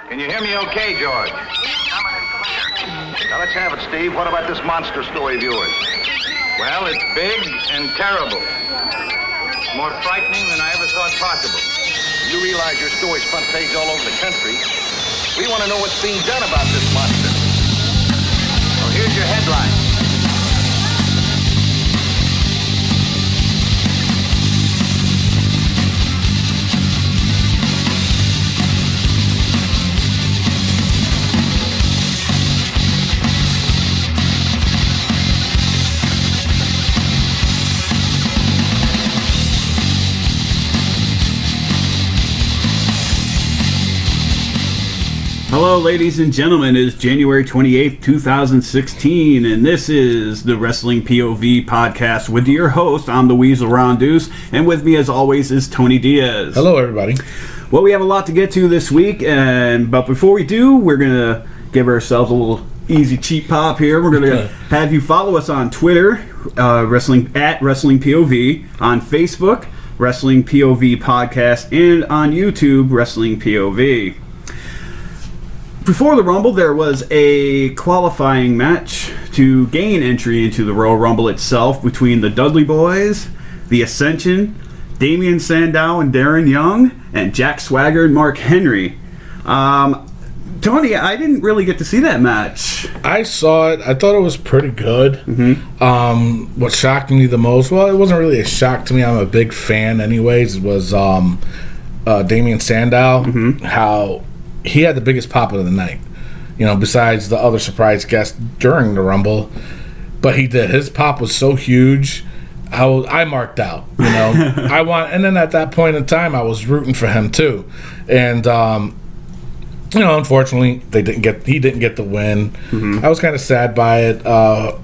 Can you hear me okay, George? Now, let's have it, Steve. What about this monster story of yours? Well, it's big and terrible. More frightening than I ever thought possible. You realize your story's front page all over the country. We want to know what's being done about this monster. Well, here's your headline. Hello, ladies and gentlemen. It is January 28th, 2016, and this is the Wrestling POV podcast with your host. I'm the Weasel Ron Deuce, and with me, as always, is Tony Diaz. Hello, everybody. Well, we have a lot to get to this week, but before we do, we're going to give ourselves a little easy cheap pop here. We're going to have you follow us on Twitter, Wrestling POV, on Facebook, Wrestling POV Podcast, and on YouTube, Wrestling POV. Before the Rumble, there was a qualifying match to gain entry into the Royal Rumble itself between the Dudley Boys, the Ascension, Damian Sandow and Darren Young, and Jack Swagger and Mark Henry. Tony, I didn't really get to see that match. I saw it. I thought it was pretty good. Mm-hmm. What shocked me the most, well, it wasn't really a shock to me. I'm a big fan anyways. It was Damian Sandow, how he had the biggest pop of the night, besides the other surprise guest during the Rumble. But he did. His pop was so huge. I marked out, and then at that point in time, I was rooting for him too. And, unfortunately, he didn't get the win. I was kind of sad by it.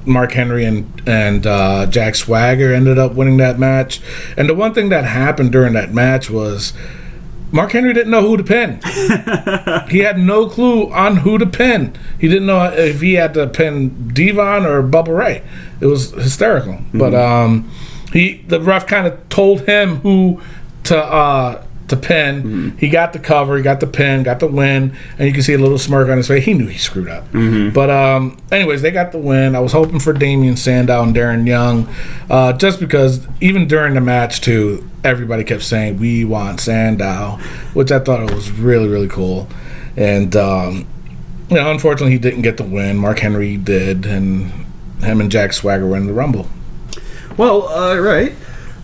Mark Henry and Jack Swagger ended up winning that match. And the one thing that happened during that match was Mark Henry didn't know who to pin. He had no clue on who to pin. He didn't know if he had to pin Devon or Bubba Ray. It was hysterical. But the ref kind of told him who to pin. He got the cover, he got the pin, got the win, and you can see a little smirk on his face. He knew he screwed up. But anyways, they got the win. I was hoping for Damian Sandow and Darren Young, just because even during the match too, everybody kept saying, "We want Sandow," which I thought it was really, really cool. And unfortunately, he didn't get the win. Mark Henry did, and him and Jack Swagger were in the Rumble. Well, right.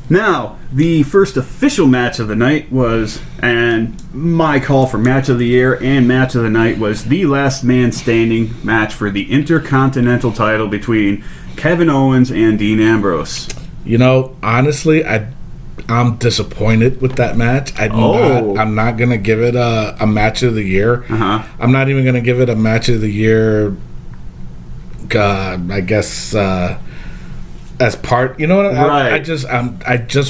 Now, the first official match of the night was, and my call for match of the year and match of the night was the last man standing match for the Intercontinental title between Kevin Owens and Dean Ambrose. Honestly, I'm disappointed with that match. I'm not going to give it a match of the year. I'm not even going to give it a match of the year, I guess, as part, right. I just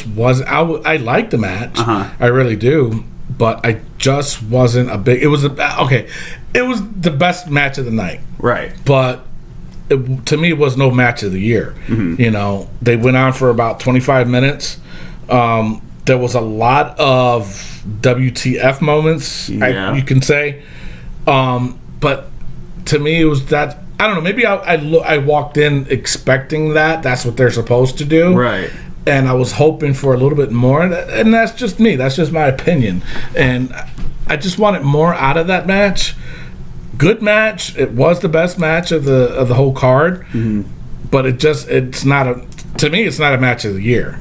wasn't. I like the match, I really do, but I just wasn't a big. It was it was the best match of the night, right? But to me, it was no match of the year. They went on for about 25 minutes. There was a lot of WTF moments, you can say, but to me, it was that. I don't know. Maybe I walked in expecting that's what they're supposed to do, right? And I was hoping for a little bit more, and that's just me. That's just my opinion, and I just wanted more out of that match. Good match. It was the best match of the whole card, but it's not to me. It's not a match of the year.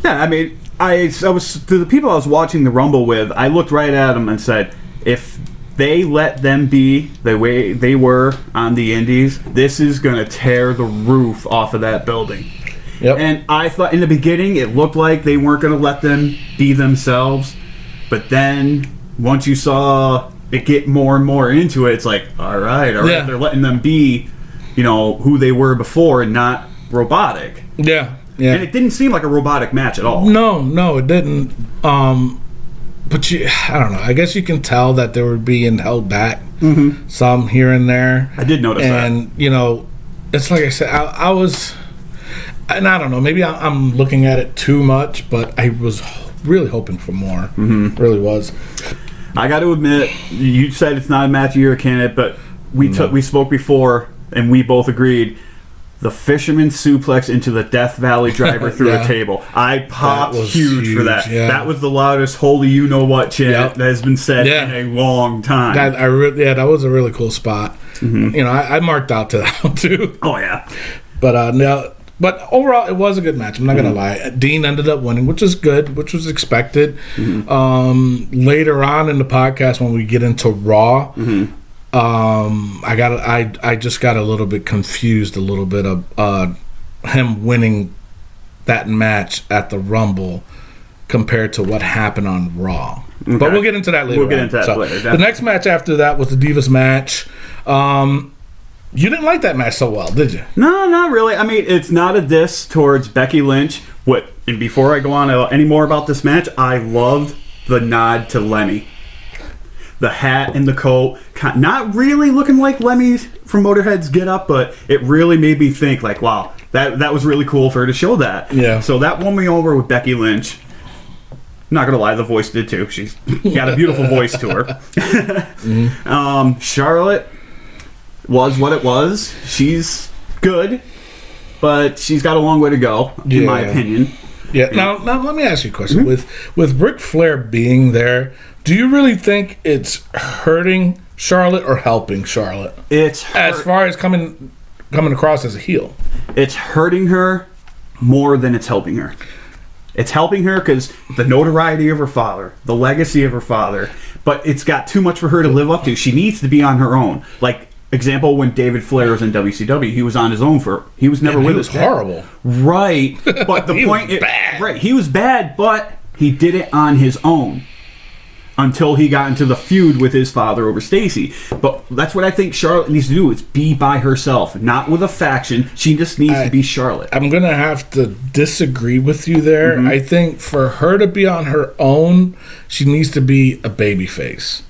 Yeah, I mean, I was to the people I was watching the Rumble with. I looked right at them and said, if they let them be the way they were on the Indies, this is going to tear the roof off of that building. Yep. And I thought in the beginning it looked like they weren't going to let them be themselves, but then once you saw it get more and more into it, it's like, all right, they're letting them be, who they were before and not robotic. Yeah. And it didn't seem like a robotic match at all. No, it didn't. But I don't know. I guess you can tell that they were being held back some here and there. I did notice that. And, it's like I said, I was, and I don't know, maybe I'm looking at it too much, but I was really hoping for more. Really was. I got to admit, you said it's not a match of your candidate, but we spoke before, and we both agreed. The fisherman suplex into the Death Valley driver through a table. I popped huge for that. Yeah. That was the loudest holy you know what chant that has been said in a long time. That was a really cool spot. Mm-hmm. You know, I marked out to that one too. Oh yeah. But overall, it was a good match. I'm not gonna lie. Dean ended up winning, which is good, which was expected. Mm-hmm. Later on in the podcast, when we get into Raw. Mm-hmm. I just got a little bit confused of him winning that match at the Rumble compared to what happened on Raw. Okay. But we'll get into that later. We'll get into that later. The next match after that was the Divas match. You didn't like that match so well, did you? No, not really. I mean, it's not a diss towards Becky Lynch. And before I go on any more about this match, I loved the nod to Lemmy. The hat and the coat, not really looking like Lemmy from Motorhead's Get Up, but it really made me think, like, wow, that was really cool for her to show that. Yeah. So that won me over with Becky Lynch. Not gonna lie, the voice did too. She's got a beautiful voice to her. Mm-hmm. Charlotte was what it was. She's good, but she's got a long way to go, in my opinion. Yeah. Now let me ask you a question. Mm-hmm. With Ric Flair being there, do you really think it's hurting Charlotte or helping Charlotte? As far as coming across as a heel. It's hurting her more than it's helping her. It's helping her because the notoriety of her father, the legacy of her father, but it's got too much for her to live up to. She needs to be on her own. Like, example, when David Flair was in WCW, he was on his own he was never with us. He was horrible. Right. But the point is, right, he was bad, but he did it on his own. Until he got into the feud with his father over Stacy. But that's what I think Charlotte needs to do, is be by herself, not with a faction. She just needs to be Charlotte. I'm going to have to disagree with you there. Mm-hmm. I think for her to be on her own, she needs to be a babyface.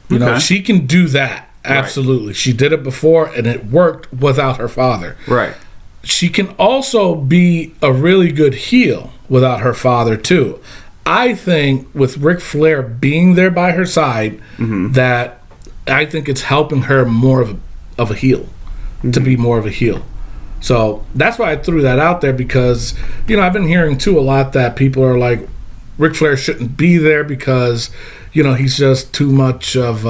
You know, she can do that. Absolutely. Right. She did it before, and it worked without her father. Right. She can also be a really good heel without her father, too. I think with Ric Flair being there by her side, that I think it's helping her more of a heel, to be more of a heel. So that's why I threw that out there, because, you know, I've been hearing too a lot that people are like, Ric Flair shouldn't be there because, you know, he's just too much of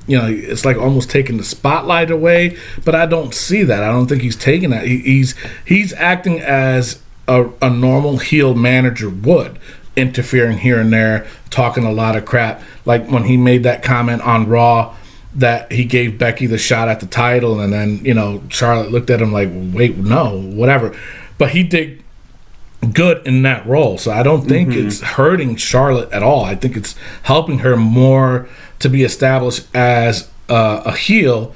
you know, it's like almost taking the spotlight away. But I don't see that. I don't think he's taking that. He's acting as a normal heel manager would. Interfering here and there, talking a lot of crap. Like when he made that comment on Raw that he gave Becky the shot at the title, and then, you know, Charlotte looked at him like, wait, no, whatever. But he did good in that role, so I don't think it's hurting Charlotte at all. I think it's helping her more to be established as a heel,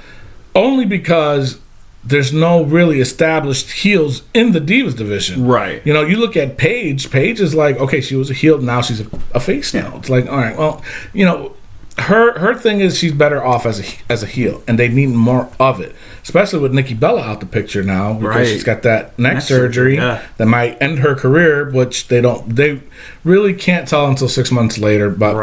only because there's no really established heels in the Divas division. Right. You know, you look at Paige. Paige is like, okay, she was a heel, now she's a face now. It's like, all right, well, you know, her thing is she's better off as a heel, and they need more of it, especially with Nikki Bella out the picture now, because she's got that neck surgery that might end her career, which they really can't tell until 6 months later. But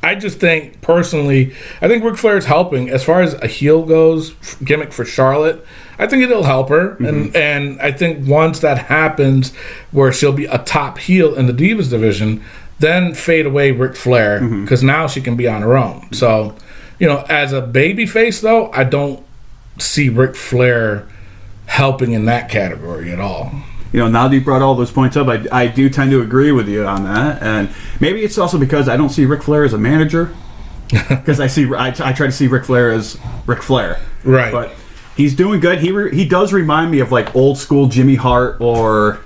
I just think personally, I think Ric Flair is helping as far as a heel goes, gimmick for Charlotte. I think it'll help her, and I think once that happens, where she'll be a top heel in the Divas division, then fade away Ric Flair, because now she can be on her own. So, you know, as a babyface, though, I don't see Ric Flair helping in that category at all. You know, now that you brought all those points up, I do tend to agree with you on that. And maybe it's also because I don't see Ric Flair as a manager. Because I try to see Ric Flair as Ric Flair. Right. But he's doing good. He does remind me of like old school Jimmy Hart, or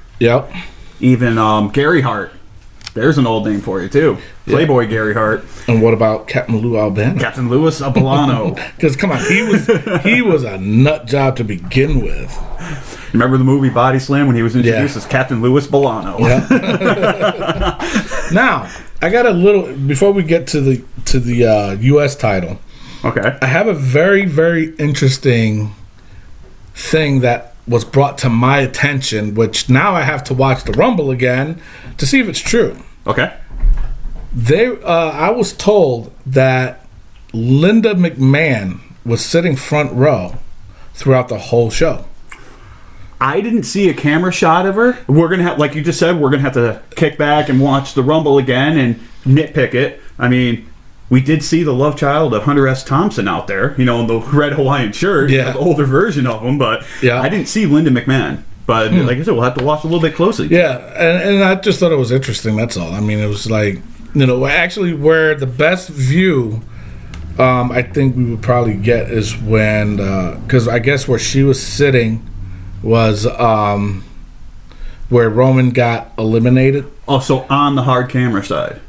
even Gary Hart. There's an old name for you, too. Playboy Gary Hart. And what about Captain Lou Albano? Captain Louis Albano. Because, come on, he was a nut job to begin with. Remember the movie Body Slam when he was introduced as Captain Louis Bolano? Yeah. Now, I got a little... Before we get to the U.S. title, okay, I have a very, very interesting thing that was brought to my attention, which now I have to watch the Rumble again to see if it's true. Okay. I was told that Linda McMahon was sitting front row throughout the whole show. I didn't see a camera shot of her. We're gonna have, like you just said, we're gonna have to kick back and watch the Rumble again and nitpick it. I mean, we did see the love child of Hunter S. Thompson out there, in the red Hawaiian shirt, the older version of him. But I didn't see Linda McMahon. But like I said, we'll have to watch a little bit closely. Yeah, and I just thought it was interesting. That's all. I mean, it was like, actually, where the best view, I think we would probably get is when, because I guess where she was sitting was where Roman got eliminated. Oh, so on the hard camera side,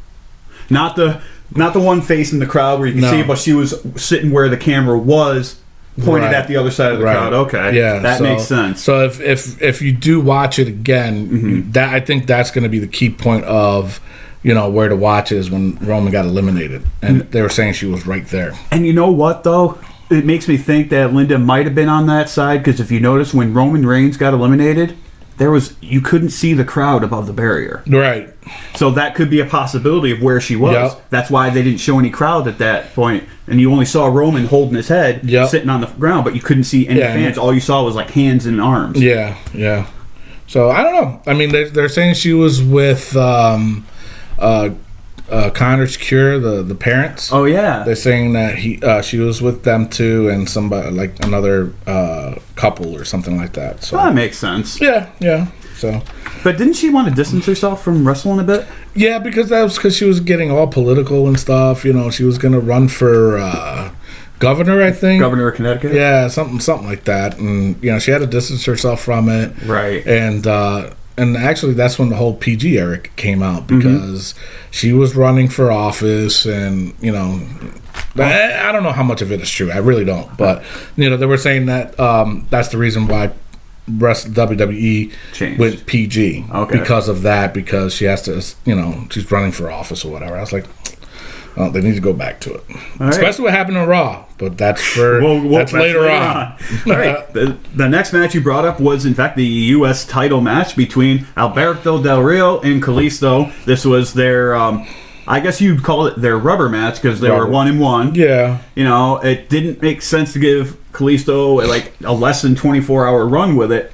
not the one facing the crowd where you can see, but she was sitting where the camera was pointed at the other side of the crowd. Okay, yeah, that makes sense. So if you do watch it again, that I think that's going to be the key point of where to watch is when Roman got eliminated, and they were saying she was right there. And you know what though? It makes me think that Linda might have been on that side, because if you notice when Roman Reigns got eliminated, you couldn't see the crowd above the barrier. Right. So that could be a possibility of where she was. Yep. That's why they didn't show any crowd at that point, and you only saw Roman holding his head, sitting on the ground, but you couldn't see any fans. All you saw was like hands and arms. Yeah, yeah. So I don't know. I mean, they're saying she was with Connor's Cure, the parents. Oh yeah, they're saying that she was with them too, and somebody like another couple or something like that. So that makes sense. Yeah. So, but didn't she want to distance herself from wrestling a bit? Yeah, because she was getting all political and stuff. She was going to run for governor, I think. Governor of Connecticut. Yeah, something like that, and she had to distance herself from it. Right. And actually, that's when the whole PG era came out, because she was running for office, and I don't know how much of it is true. I really don't, but they were saying that that's the reason why WWE changed, went PG, because of that, because she has to, she's running for office or whatever. I was like, well, they need to go back to it, especially what happened on Raw. But that's for that's later on. All right. The next match you brought up was, in fact, the U.S. title match between Alberto Del Rio and Kalisto. This was their, I guess you'd call it their rubber match, because they were 1-1. Yeah. It didn't make sense to give Kalisto like a less than 24-hour run with it,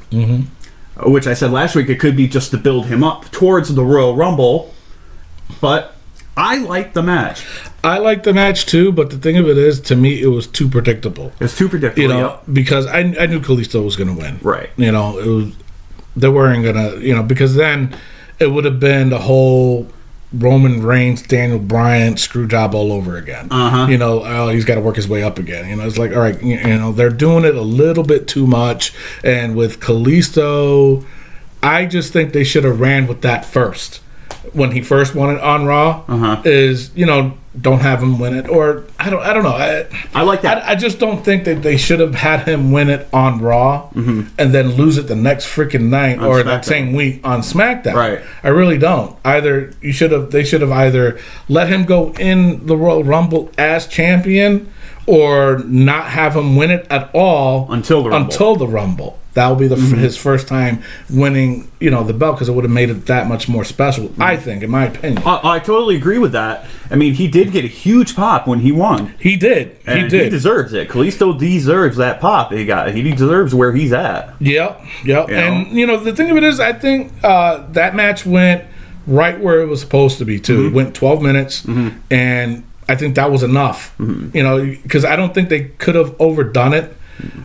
which I said last week it could be just to build him up towards the Royal Rumble, but I liked the match. I liked the match too, but the thing of it is, to me, it was too predictable. It's too predictable, because I knew Kalisto was going to win. Right. It was, they weren't going to, because then it would have been the whole Roman Reigns, Daniel Bryan screw job all over again. He's got to work his way up again. It's like, all right, they're doing it a little bit too much. And with Kalisto, I just think they should have ran with that first. When he first won it on Raw, is don't have him win it, or I don't know. I like that. I just don't think that they should have had him win it on Raw and then lose it the next freaking night or that same week on SmackDown. Right. I really don't. They should have either let him go in the Royal Rumble as champion, or not have him win it at all until the Rumble. That would be his first time winning, the belt, because it would have made it that much more special, I think, in my opinion. I totally agree with that. I mean, he did get a huge pop when he won. He did. He deserves it. Kalisto deserves that pop he got. He deserves where he's at. Yep. And, the thing of it is, I think that match went right where it was supposed to be, too. It went 12 minutes, and I think that was enough. Because I don't think they could have overdone it.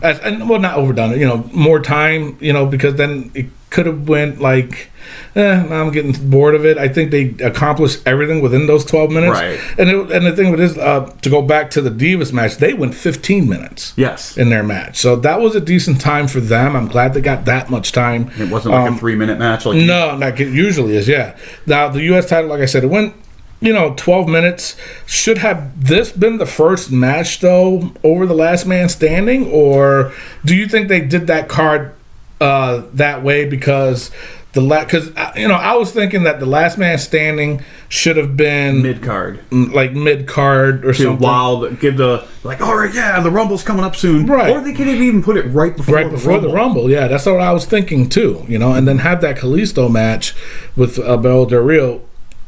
Not overdone it, more time, because then it could have went like, I'm getting bored of it. I think they accomplished everything within those 12 minutes. Right. And the thing with this, to go back to the Divas match, they went 15 minutes. Yes. In their match. So that was a decent time for them. I'm glad they got that much time. It wasn't like a 3-minute match. No, like it usually is, yeah. Now, the U.S. title, like I said, it went 12 minutes. Should have this been the first match, though, over the Last Man Standing? Or do you think they did that card that way because I was thinking that the Last Man Standing should have been mid-card. Like mid-card or something. While give the, like, all right, yeah, the Rumble's coming up soon. Right. Or they could have even put it right before the Rumble. Yeah, that's what I was thinking, too. And then have that Kalisto match with Alberto Del Rio.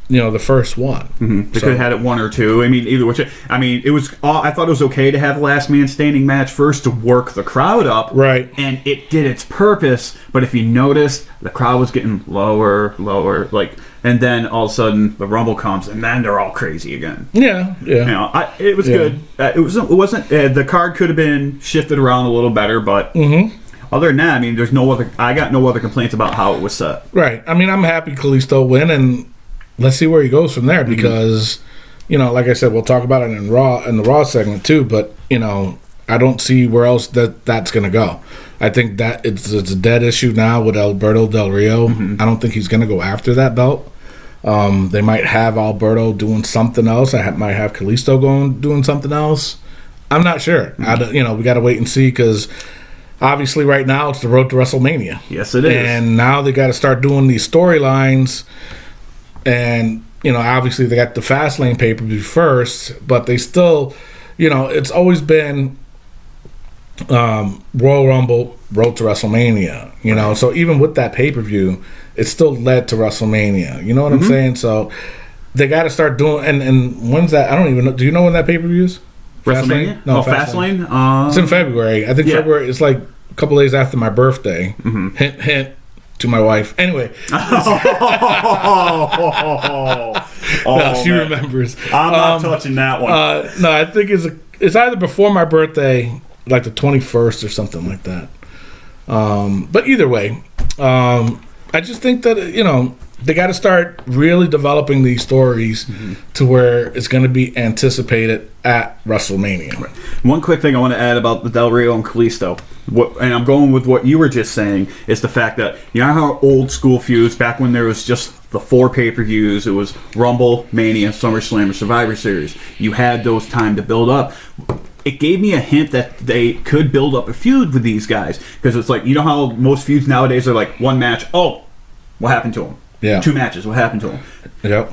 the first one. They could have had it 1 or 2. I mean, either which. I mean, it was. I thought it was okay to have a last man standing match first to work the crowd up, Right. And it did its purpose. But if you noticed, the crowd was getting lower, like, and then all of a sudden the Rumble comes, and then they're all crazy again. Yeah. You know, it was good. It wasn't. The card could have been shifted around a little better, but. Other than that, I mean, there's no other. I got no other complaints about how it was set. Right. I mean, I'm happy Kalisto win, and let's see where he goes from there. Because, like I said, we'll talk about it in the Raw segment too. But I don't see where else that's going to go. I think that it's a dead issue now with Alberto Del Rio. I don't think he's going to go after that belt. They might have Alberto doing something else. I might have Kalisto doing something else. I'm not sure. We got to wait and see because. Obviously, right now, it's the road to WrestleMania. Yes, it is. And now they got to start doing these storylines. And, obviously, they got the Fastlane pay-per-view first. But they still, it's always been Royal Rumble, road to WrestleMania. So even with that pay-per-view, it still led to WrestleMania. You know what I'm saying? So they got to start doing... And when's that? I don't even know. Do you know when that pay-per-view is? WrestleMania? No, Fastlane. It's in February. I think February. It's like a couple days after my birthday. Hint, hint to my wife. Anyway. She remembers. I'm not touching that one. No, I think it's either before my birthday, like the 21st or something like that. But either way, I just think that they got to start really developing these stories to where it's going to be anticipated at WrestleMania. Right. One quick thing I want to add about the Del Rio and Kalisto, and I'm going with what you were just saying, is the fact that how old school feuds, back when there was just the 4 pay-per-views, it was Rumble, Mania, SummerSlam, or Survivor Series. You had those time to build up. It gave me a hint that they could build up a feud with these guys, because it's like, how most feuds nowadays are like one match, what happened to them? Yeah. 2 matches. What happened to them? Yep.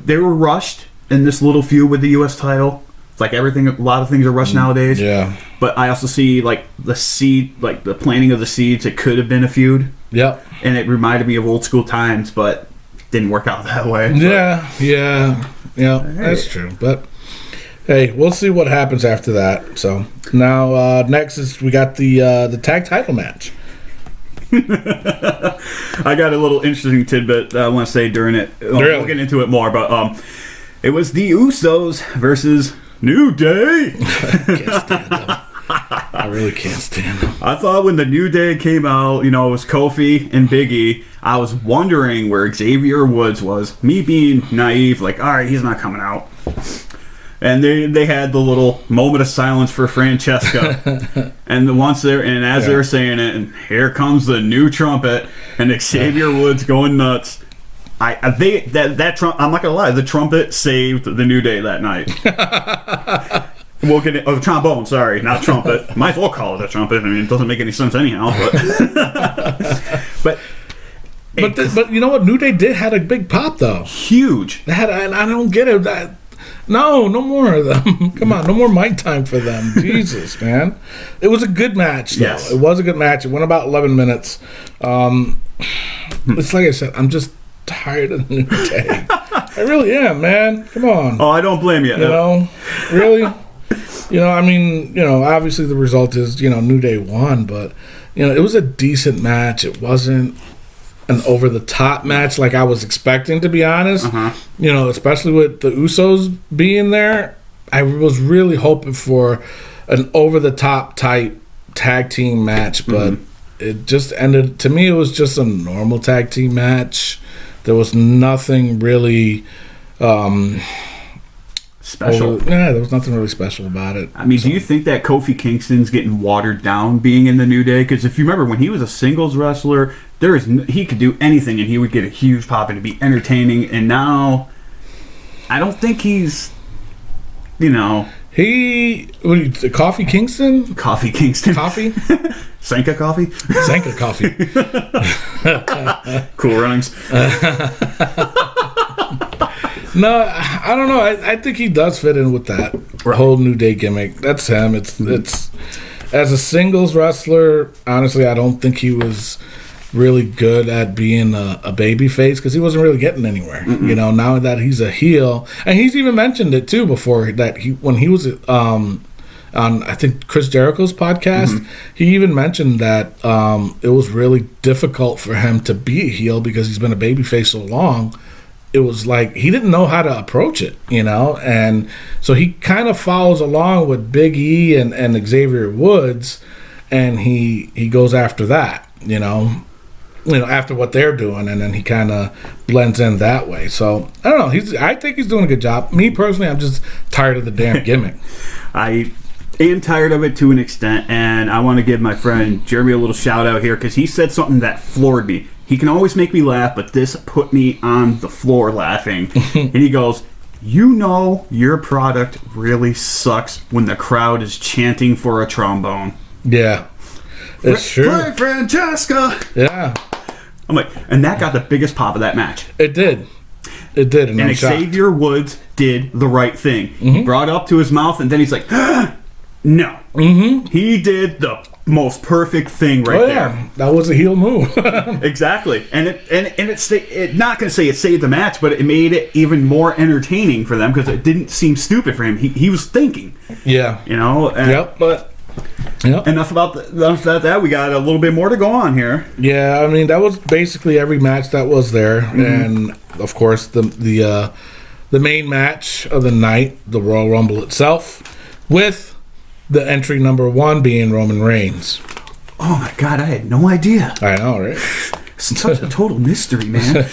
They were rushed in this little feud with the U.S. title. It's like everything. A lot of things are rushed nowadays. Yeah. But I also see the planting of the seeds. It could have been a feud. Yep. And it reminded me of old school times, but didn't work out that way. Yeah. That's true. But hey, we'll see what happens after that. So now next is we got the tag title match. I got a little interesting tidbit that I want to say during it. We'll get into it more, but it was the Usos versus New Day. Can't stand them. I really can't stand them. I thought when the New Day came out, it was Kofi and Big E. I was wondering where Xavier Woods was. Me being naive, like, all right, he's not coming out. And they had the little moment of silence for Francesca, and as they were saying it, and here comes the new trumpet, and Xavier Woods going nuts. That I'm not gonna lie, the trumpet saved the New Day that night. We'll get it. Oh, trombone. Sorry, not trumpet. Might as well call it a trumpet. I mean, it doesn't make any sense anyhow. But you know what? New Day did had a big pop though. Huge. I don't get it. No more of them. Come on, no more mic time for them. Jesus, man. It was a good match, though. Yes. It was a good match. It went about 11 minutes. It's like I said, I'm just tired of the New Day. I really am, man. Come on. Oh, I don't blame you. Really? I mean, obviously the result is, New Day won, but, it was a decent match. It wasn't an over-the-top match like I was expecting, to be honest. Especially with the Usos being there. I was really hoping for an over-the-top type tag team match, but it just ended... To me, it was just a normal tag team match. There was nothing really... special. There was nothing really special about it. I mean, do you think that Kofi Kingston's getting watered down being in the New Day? Because if you remember, when he was a singles wrestler, he could do anything and he would get a huge pop and it'd be entertaining. And now, I don't think he's, Coffee Kingston? Coffee Kingston. Coffee? Sanka Coffee? Sanka Coffee. Cool runnings. No, I don't know. I think he does fit in with that whole New Day gimmick. That's him. It's as a singles wrestler, honestly, I don't think he was really good at being a baby face because he wasn't really getting anywhere. You know, now that he's a heel, and he's even mentioned it too before that when he was on I think Chris Jericho's podcast, he even mentioned that it was really difficult for him to be a heel because he's been a baby face so long. It was like he didn't know how to approach it, you know, and so he kind of follows along with Big E and Xavier Woods, and he goes after that, you know, after what they're doing, and then he kind of blends in that way. So I don't know. I think he's doing a good job. Me personally, I'm just tired of the damn gimmick. I am tired of it to an extent, and I want to give my friend Jeremy a little shout out here because he said something that floored me. He can always make me laugh, but this put me on the floor laughing. And he goes, "You know your product really sucks when the crowd is chanting for a trombone." Yeah, it's true. Play Francesca. Yeah, I'm like, and that got the biggest pop of that match. it did. It did, and I'm shocked. Xavier Woods did the right thing. He brought it up to his mouth, and then he's like, "No." He did the most perfect thing right there. That was a heel move. Exactly, and it not going to say it saved the match, but it made it even more entertaining for them because it didn't seem stupid for him. He was thinking. Yeah, you know. Yep. But enough about that. We got a little bit more to go on here. Yeah, I mean that was basically every match that was there, and of course the main match of the night, the Royal Rumble itself, with the entry number 1 being Roman Reigns. Oh my God, I had no idea. I know, right? Such a total mystery, man.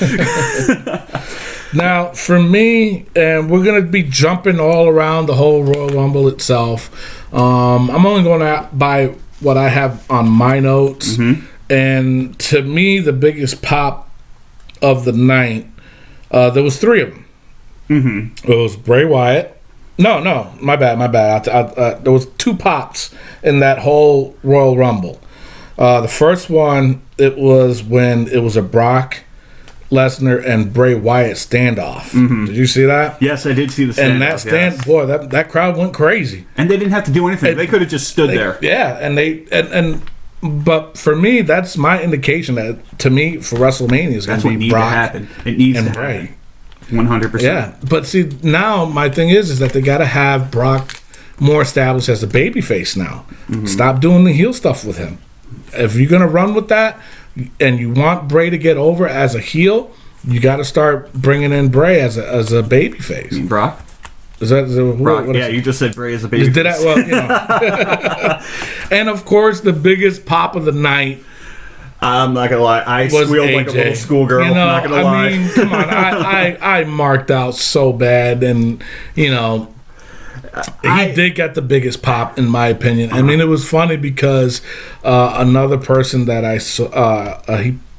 Now, for me, and we're going to be jumping all around the whole Royal Rumble itself. I'm only going to by what I have on my notes. And to me, the biggest pop of the night, there was 3 of them. It was Bray Wyatt. No, my bad. There was 2 pops in that whole Royal Rumble. The first one, it was when it was a Brock Lesnar and Bray Wyatt standoff. Did you see that? Yes, I did see the standoff. And that boy, that crowd went crazy. And they didn't have to do anything. They could have just stood there. Yeah, but for me, that's my indication that to me for WrestleMania is going to be Brock to happen. It needs and to Bray. happen. 100%. Yeah, but see, now my thing is that they got to have Brock more established as a babyface now. Stop doing the heel stuff with him. If you're going to run with that and you want Bray to get over as a heel, you got to start bringing in Bray as a babyface. Brock? Is that Brock? Yeah, you just said Bray as a babyface. Did I? Well, you know. And of course, the biggest pop of the night. I'm not gonna lie, I squealed AJ. like a little schoolgirl. You know, not gonna lie. I mean, come on, I marked out so bad, and you know, he did get the biggest pop in my opinion. I mean, it was funny because another person that I saw,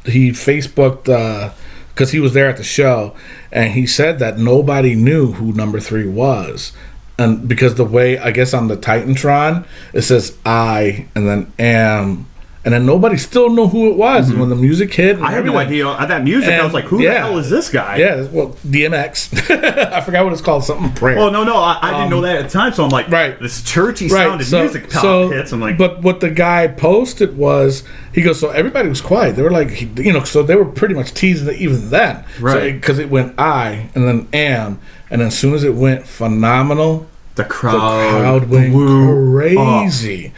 he Facebooked because he was there at the show, and he said that nobody knew who number 3 was. And because the way, I guess on the Titantron, it says I and then am. And then nobody still knew who it was. And when the music hit, I had no idea that music. I was like, "Who the hell is this guy?" Yeah, well, DMX. I forgot what it's called. Something prayer. Oh no, I didn't know that at the time. So I'm like, this churchy sounded music hits. I'm like, but what the guy posted was, he goes, so everybody was quiet. They were like, so they were pretty much teasing it even then, right? Because it went I and then am, and then as soon as it went phenomenal, the crowd went crazy.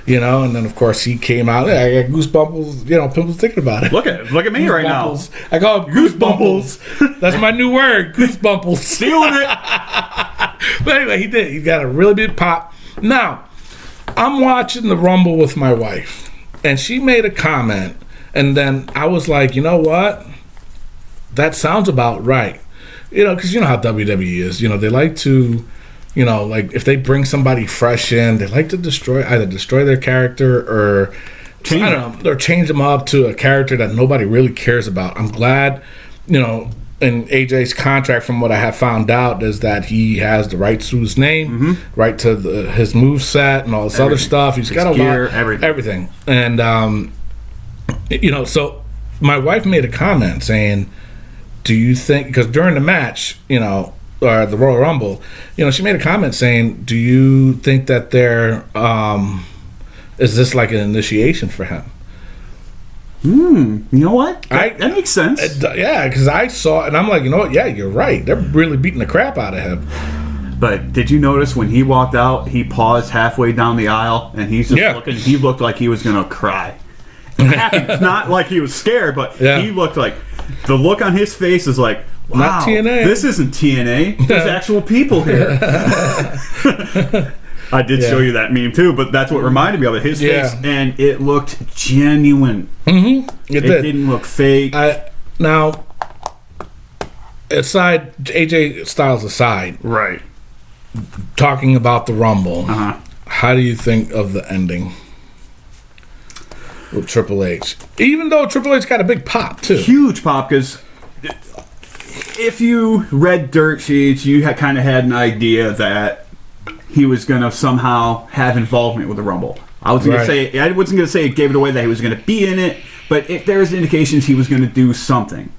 You know, and then of course he came out. I got goosebumps. People thinking about it. Look at me right now. I call it goosebumps. That's my new word, goosebumps. Stealing it. But anyway, he did. He got a really big pop. Now, I'm watching the Rumble with my wife, and she made a comment, and then I was like, you know what? That sounds about right. Because you know how WWE is. They like to. Like if they bring somebody fresh in, they like to either destroy their character or change them up to a character that nobody really cares about. I'm glad, in AJ's contract, from what I have found out, is that he has the rights to his name, right to his moveset and all this other stuff. He's got a lot, everything. And so my wife made a comment saying, "Do you think?" Because during the match, or the Royal Rumble, she made a comment saying, "Do you think that is this like an initiation for him?" You know what? That makes sense. Yeah, because I saw it, and I'm like, you know what? Yeah, you're right. They're really beating the crap out of him. But did you notice when he walked out, he paused halfway down the aisle, and he's just looking. He looked like he was going to cry. It's not like he was scared, but he looked like the look on his face is like, wow, not TNA. This isn't TNA. There's actual people here. I did show you that meme too, but that's what reminded me of it. His face, and it looked genuine. Mm-hmm. It didn't look fake. Now, aside, AJ Styles aside, right? Talking about the Rumble, how do you think of the ending with Triple H? Even though Triple H got a big pop too, huge pop, because if you read dirt sheets, you kind of had an idea that he was going to somehow have involvement with the Rumble. I wasn't going to say it gave it away that he was going to be in it, but there's indications he was going to do something.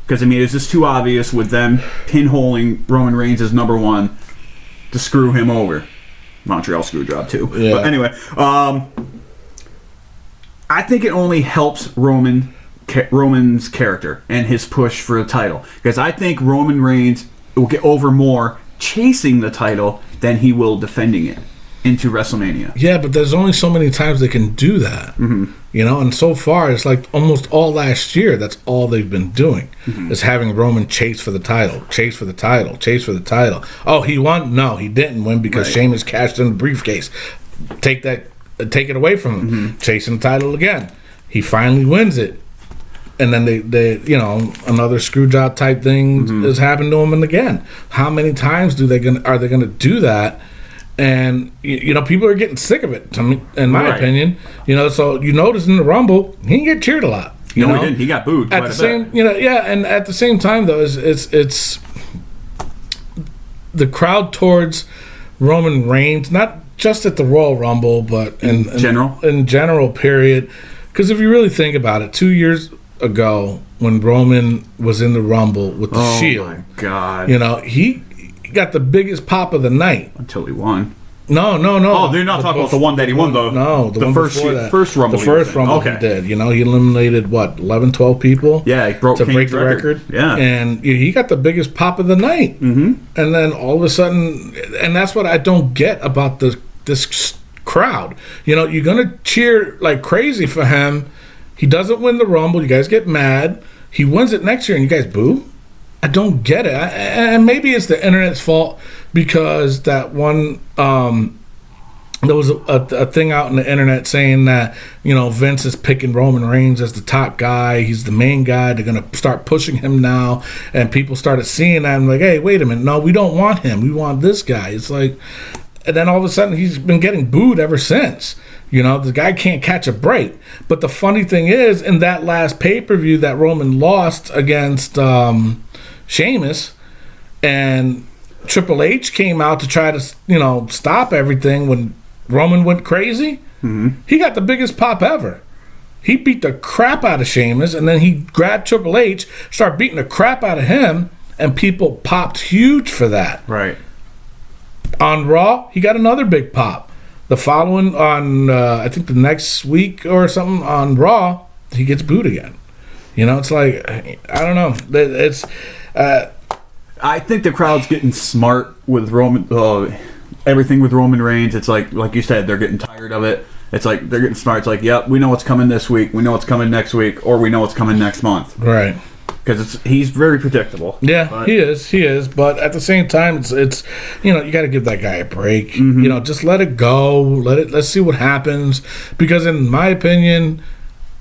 Because I mean, it's just too obvious with them pinholing Roman Reigns as number one to screw him over. Montreal screw job too. Yeah. But anyway, I think it only helps Roman's character and his push for the title, because I think Roman Reigns will get over more chasing the title than he will defending it into WrestleMania. Yeah, but there's only so many times they can do that. You know, and so far it's like almost all last year that's all they've been doing is having Roman chase for the title, chase for the title, chase for the title. Oh, he won? No, he didn't win because Sheamus cashed in the briefcase. Take it away from him. Chasing the title again. He finally wins it. And then they another screw job type thing has happened to him, and again, how many times are they gonna do that? And people are getting sick of it. To me, in my opinion, So you notice in the Rumble, he didn't get cheered a lot. He didn't. He got booed at the same. And at the same time though, it's the crowd towards Roman Reigns, not just at the Royal Rumble, but in general. Period. Because if you really think about it, 2 years ago when Roman was in the Rumble with the Shield. Oh my God! He got the biggest pop of the night until he won. No. Oh, they're not talking about the one that he won though. No, the first Rumble. The first Rumble he did. He eliminated 11, 12 people. Yeah, he broke to break the record. Yeah, and he got the biggest pop of the night. And then all of a sudden, and that's what I don't get about this crowd. You're gonna cheer like crazy for him. He doesn't win the Rumble. You guys get mad. He wins it next year, and you guys boo. I don't get it. And maybe it's the internet's fault because that one. There was a thing out on the internet saying that Vince is picking Roman Reigns as the top guy. He's the main guy. They're gonna start pushing him now, and people started seeing that and like, hey, wait a minute, no, we don't want him. We want this guy. It's like, and then all of a sudden he's been getting booed ever since. The guy can't catch a break. But the funny thing is, in that last pay-per-view that Roman lost against Sheamus, and Triple H came out to try to, stop everything when Roman went crazy, he got the biggest pop ever. He beat the crap out of Sheamus, and then he grabbed Triple H, started beating the crap out of him, and people popped huge for that. Right. On Raw, he got another big pop. The following on, I think the next week or something on Raw, he gets booed again. It's like, I don't know. It's. I think the crowd's getting smart with Roman. Everything with Roman Reigns. It's like you said, they're getting tired of it. It's like they're getting smart. It's like, yep, we know what's coming this week. We know what's coming next week, or we know what's coming next month. Right. Because he's very predictable. Yeah, he is. But at the same time, it's you got to give that guy a break. Just let it go. Let's see what happens. Because in my opinion,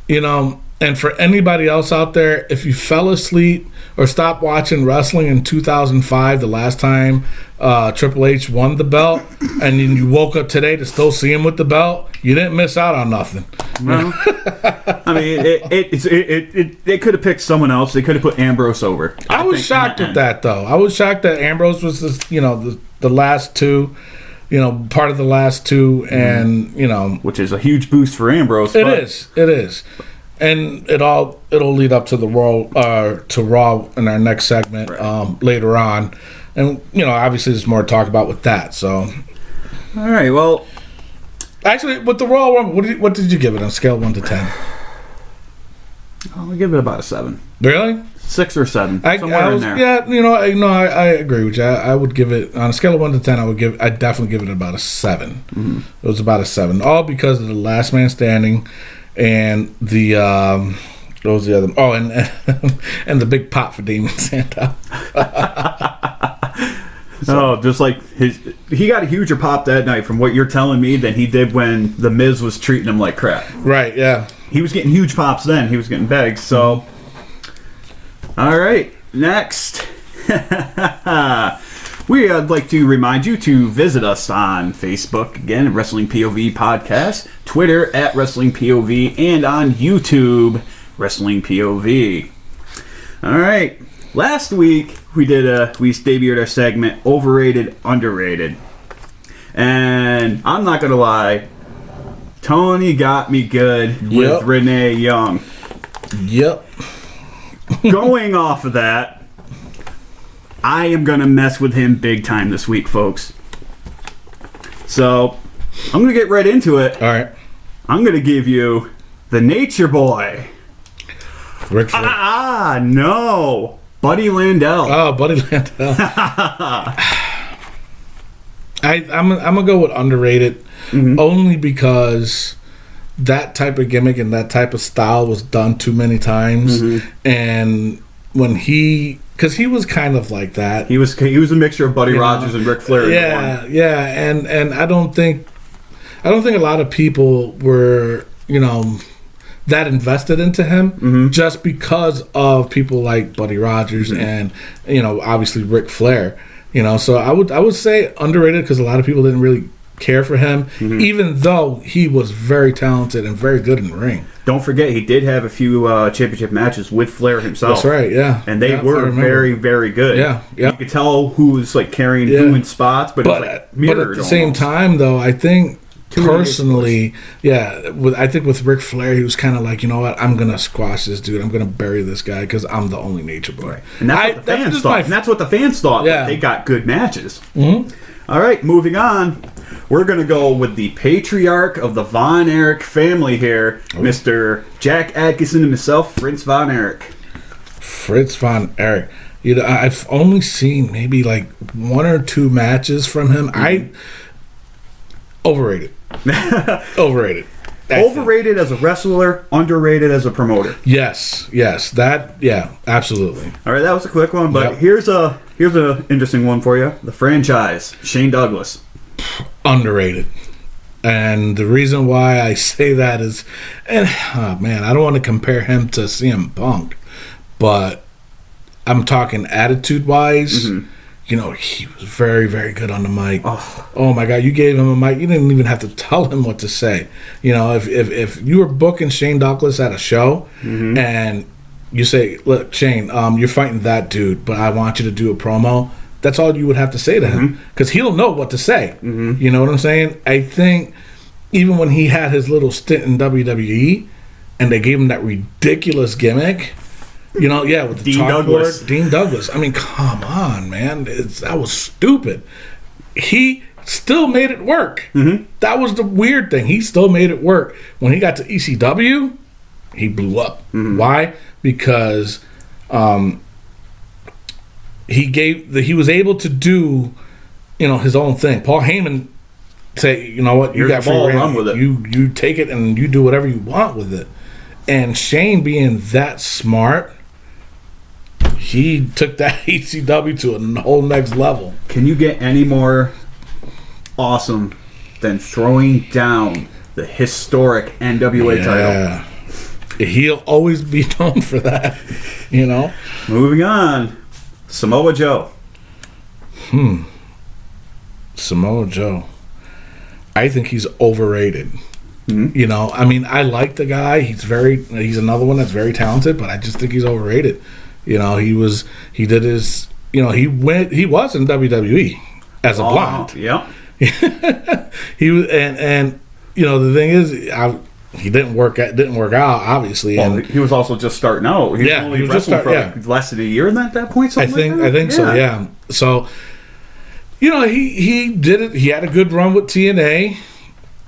and for anybody else out there, if you fell asleep or stopped watching wrestling in 2005, the last time Triple H won the belt, and you woke up today to still see him with the belt, you didn't miss out on nothing. No. I mean, it could have picked someone else. They could have put Ambrose over. I was shocked at that, though. I was shocked that Ambrose was the last two. Part of the last two, and which is a huge boost for Ambrose. It is. And it'll lead up to the Raw in our next segment later on, and obviously there's more to talk about with that. So, all right, well, actually, with the Raw, what did you give it on a scale of 1 to 10? I'll give it about a 7. Really? 6 or 7. I Somewhere was, in there. yeah, I agree with you. I would give it on a scale of 1 to 10. I'd definitely give it about a 7. Mm-hmm. It was about a 7, all because of the last man standing, and the what was the other? Oh, and and the big pop for Damon Sandow. Oh, just like he got a huger pop that night from what you're telling me than he did when the Miz was treating him like crap. Right? Yeah. He was getting huge pops then. He was getting bags. So, all right, next. I'd like to remind you to visit us on Facebook, again, Wrestling POV Podcast, Twitter at Wrestling POV, and on YouTube, Wrestling POV. All right, last week we debuted our segment, Overrated, Underrated. And I'm not going to lie, Tony got me good with Yep. Renee Young. Yep. Going off of that, I am going to mess with him big time this week, folks. So, I'm going to get right into it. All right. I'm going to give you the Nature Boy. Ric Flair. No. Buddy Landell. Oh, Buddy Landell. I'm gonna go with underrated, only because that type of gimmick and that type of style was done too many times, and when because he was kind of like that. He was a mixture of Buddy Rogers and Ric Flair. Yeah, and I don't think a lot of people were that invested into him just because of people like Buddy Rogers and obviously Ric Flair. So I would say underrated because a lot of people didn't really care for him, even though he was very talented and very good in the ring. Don't forget, he did have a few championship matches with Flair himself. That's right, yeah. And they were very, very good. Yeah. You could tell who was carrying who in spots, but it was But mirrored at the same almost. time, though, I think Too many personally, I think with Ric Flair, he was kind of like, you know what, I'm gonna squash this dude. I'm gonna bury this guy because I'm the only Nature Boy. And that's what the fans thought. And that's what the fans thought. Yeah. But they got good matches. All right, moving on. We're going to go with the patriarch of the Von Erich family here, Mr. Jack Atkinson himself, Fritz Von Erich. Fritz Von Erich. I've only seen maybe like 1 or 2 matches from him. Overrated. Overrated. Overrated as a wrestler, underrated as a promoter. Yes, absolutely. All right, that was a quick one, but here's a interesting one for you. The franchise, Shane Douglas. Underrated. And the reason why I say that is, I don't want to compare him to CM Punk, but I'm talking attitude-wise. He was very, very good on the mic. Oh my God, you gave him a mic. You didn't even have to tell him what to say. If you were booking Shane Douglas at a show and you say, look, Shane, you're fighting that dude, but I want you to do a promo, that's all you would have to say to him because he'll know what to say. You know what I'm saying? I think even when he had his little stint in WWE and they gave him that ridiculous gimmick, with the Dean Douglas. Dean Douglas. I mean, come on, man. That was stupid. He still made it work. That was the weird thing. He still made it work. When he got to ECW, he blew up. Why? Because he was able to do, his own thing. Paul Heyman say, you know what, you got free reign. Run with it. You take it and you do whatever you want with it. And Shane being that smart, he took that ECW to a whole next level. Can you get any more awesome than throwing down the historic NWA title? He'll always be known for that, Moving on. Samoa Joe. Samoa Joe. I think he's overrated. I like the guy. He's another one that's very talented, but I just think he's overrated. He was in WWE as a blonde. Yeah. He was, and the thing is, he didn't work out, obviously. Well, and he was also just starting out. He only wrestled for less than a year at that point. I think so. Yeah. So, he did it. He had a good run with TNA.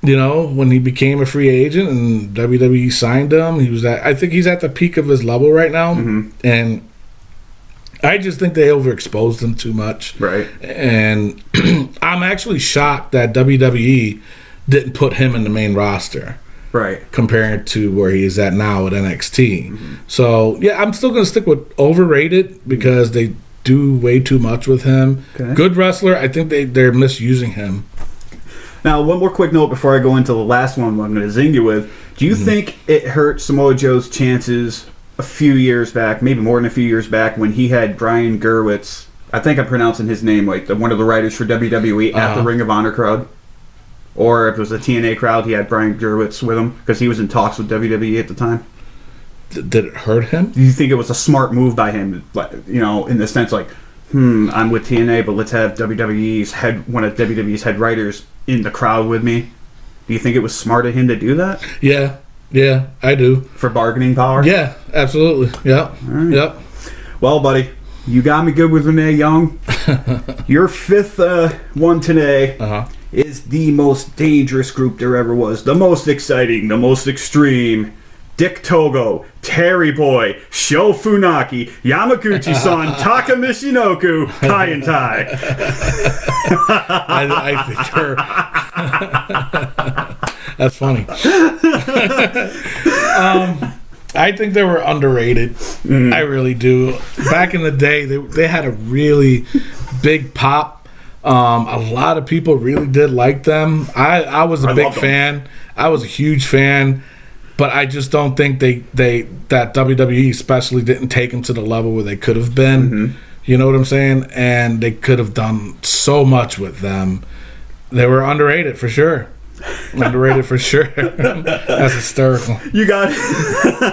when he became a free agent and WWE signed him, I think he's at the peak of his level right now. And I just think they overexposed him too much. Right. And I'm actually shocked that WWE didn't put him in the main roster. Right. Compared to where he is at now at NXT. So, yeah, I'm still going to stick with overrated because they do way too much with him. Okay. Good wrestler. I think they're misusing him. Now, one more quick note before I go into the last one I'm going to zing you with. Do you think it hurt Samoa Joe's chances a few years back, maybe more than a few years back, when he had Brian Gerwitz, I think I'm pronouncing his name like one of the writers for WWE, at the Ring of Honor crowd? Or if it was a TNA crowd, he had Brian Gerwitz with him because he was in talks with WWE at the time. Did it hurt him? Do you think it was a smart move by him, in the sense like, I'm with TNA, but let's have one of WWE's head writers in the crowd with me? Do you think it was smart of him to do that? Yeah, I do. For bargaining power? Yeah, absolutely. Yep. Right. Yep. Well, buddy, you got me good with Renee Young. Your fifth one today is the most dangerous group there ever was. The most exciting, the most extreme. Dick Togo, Terry Boy, Sho Funaki, Yamaguchi-san, Taka Michinoku, Kai and Tai. I think that's funny. I think they were underrated. I really do. Back in the day, they had a really big pop. A lot of people really did like them. I was a big fan. I was a huge fan. But I just don't think that WWE especially didn't take them to the level where they could have been. You know what I'm saying? And they could have done so much with them. They were underrated for sure. Underrated for sure. That's hysterical. You got it.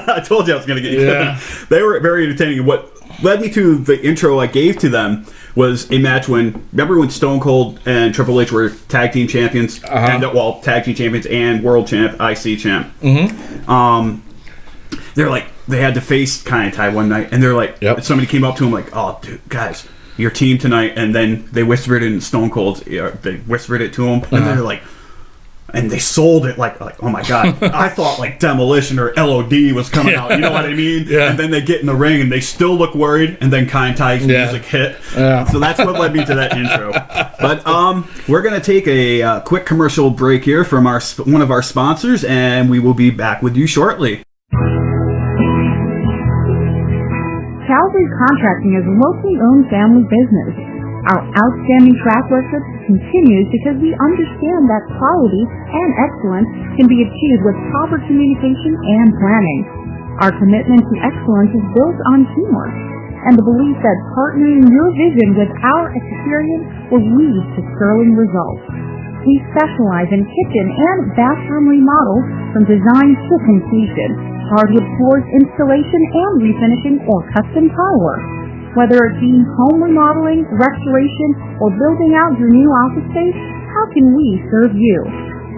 I told you I was going to get you. Yeah. They were very entertaining. What led me to the intro I gave to them was a match remember when Stone Cold and Triple H were tag team champions? Tag team champions and world champ, IC champ. They're like, they had to face Kai and Tai one night, and they're like, somebody came up to him like, oh, dude, guys, your team tonight, and then they whispered it in Stone Cold's ear. They whispered it to him, and they're like, and they sold it like oh my god, I thought like Demolition or LOD was coming out, you know what I mean? And then they get in the ring and they still look worried, and then Kai and Tai's music hit. So that's what led me to that intro. But we're gonna take a quick commercial break here from one of our sponsors, and we will be back with you shortly. Calvary Contracting is a locally owned family business. Our outstanding track record continues because we understand that quality and excellence can be achieved with proper communication and planning. Our commitment to excellence is built on teamwork and the belief that partnering your vision with our experience will lead to sterling results. We specialize in kitchen and bathroom remodels from design to completion, hardwood floors installation and refinishing, or custom tile work. Whether it be home remodeling, restoration, or building out your new office space, how can we serve you?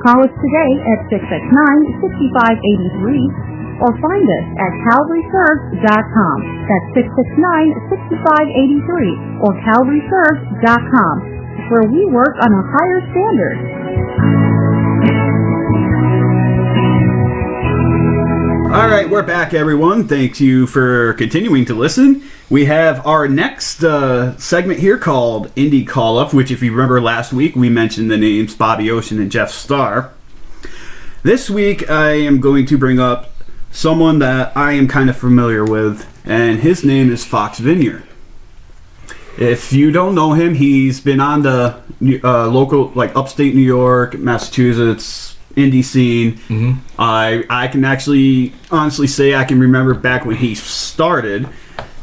Call us today at 669-6583 or find us at calvaryserves.com. That's 669-6583 or calvaryserves.com, where we work on a higher standard. All right, we're back, everyone. Thank you for continuing to listen. We have our next segment here called Indie Call-Up, which, if you remember last week, we mentioned the names Bobby Ocean and Jeff Starr. This week, I am going to bring up someone that I am kind of familiar with, and his name is Fox Vineyard. If you don't know him, he's been on the local, like upstate New York, Massachusetts, indie scene. I can actually honestly say I can remember back when he started,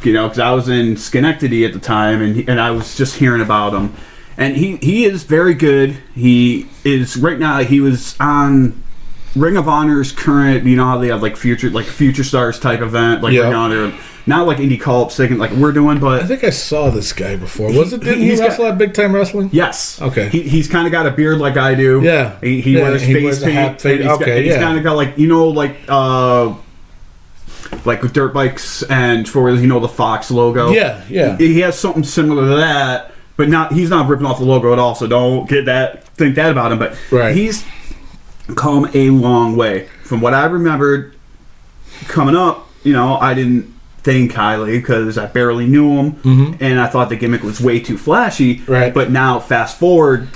because I was in Schenectady at the time, and I was just hearing about him. And he is very good. He is right now. He was on Ring of Honor's current. You know how they have like Future Stars type event, like Ring of Honor. Not like Indie Call-Up second like we're doing, but I think I saw this guy before. Didn't he wrestle at Big Time Wrestling? Yes. Okay. He's kind of got a beard like I do. Yeah. He wears face paint. He's kind of got like with dirt bikes and for the Fox logo. Yeah. He has something similar to that, but he's not ripping off the logo at all. So don't think that about him. But come a long way. From what I remembered coming up, I didn't think highly because I barely knew him, and I thought the gimmick was way too flashy. Right. But now, fast forward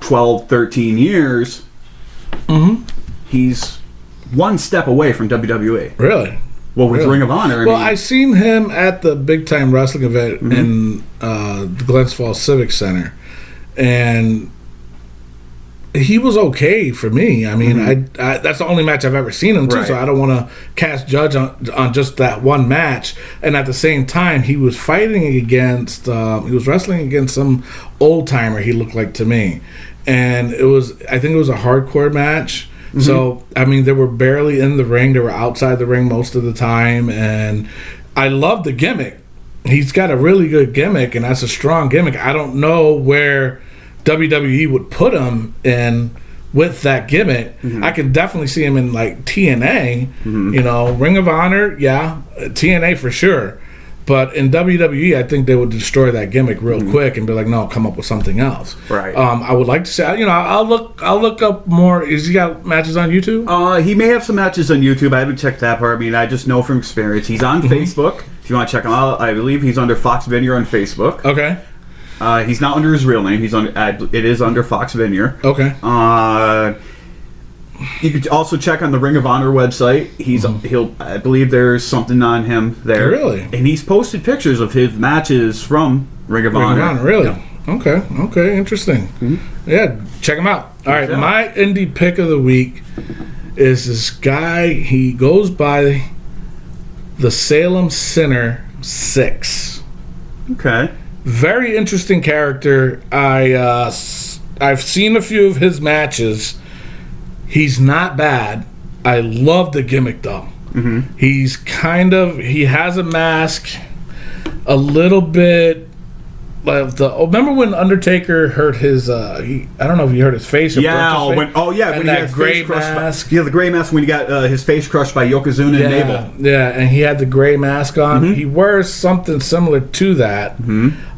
12, 13 years, he's one step away from WWE. Really? Well, with Ring of Honor. I seen him at the big time wrestling event in the Glens Falls Civic Center, and he was okay for me. I mean, I that's the only match I've ever seen him too, so I don't want to cast judge on just that one match. And at the same time, he was fighting against, he was wrestling against some old timer. He looked like to me, and I think it was a hardcore match. So, I mean, they were barely in the ring. They were outside the ring most of the time. And I love the gimmick. He's got a really good gimmick, and that's a strong gimmick. I don't know where WWE would put him in with that gimmick. I could definitely see him in, like, TNA. Ring of Honor, yeah. TNA for sure. But in WWE, I think they would destroy that gimmick real quick and be like, "No, come up with something else." Right. I would like to say, I'll look up more. Is he got matches on YouTube? He may have some matches on YouTube. I haven't checked that part. I mean, I just know from experience. He's on Facebook. If you want to check him out, I believe he's under Fox Vineyard on Facebook. Okay. He's not under his real name. He's on. It is under Fox Vineyard. Okay. You could also check on the Ring of Honor website. I believe there's something on him there. Really? And he's posted pictures of his matches from Ring of Honor. Really? Yeah. Okay, interesting. Yeah, check him out. All right, my indie pick of the week is this guy. He goes by the Salem Sinner 6. Okay. Very interesting character. I've seen a few of his matches. He's not bad. I love the gimmick though. He has a mask, a little bit like remember when Undertaker hurt his? I don't know if you hurt his face. Or when he had his gray face crushed mask. The gray mask when he got his face crushed by Yokozuna and Mabel. Yeah, and he had the gray mask on. He wears something similar to that.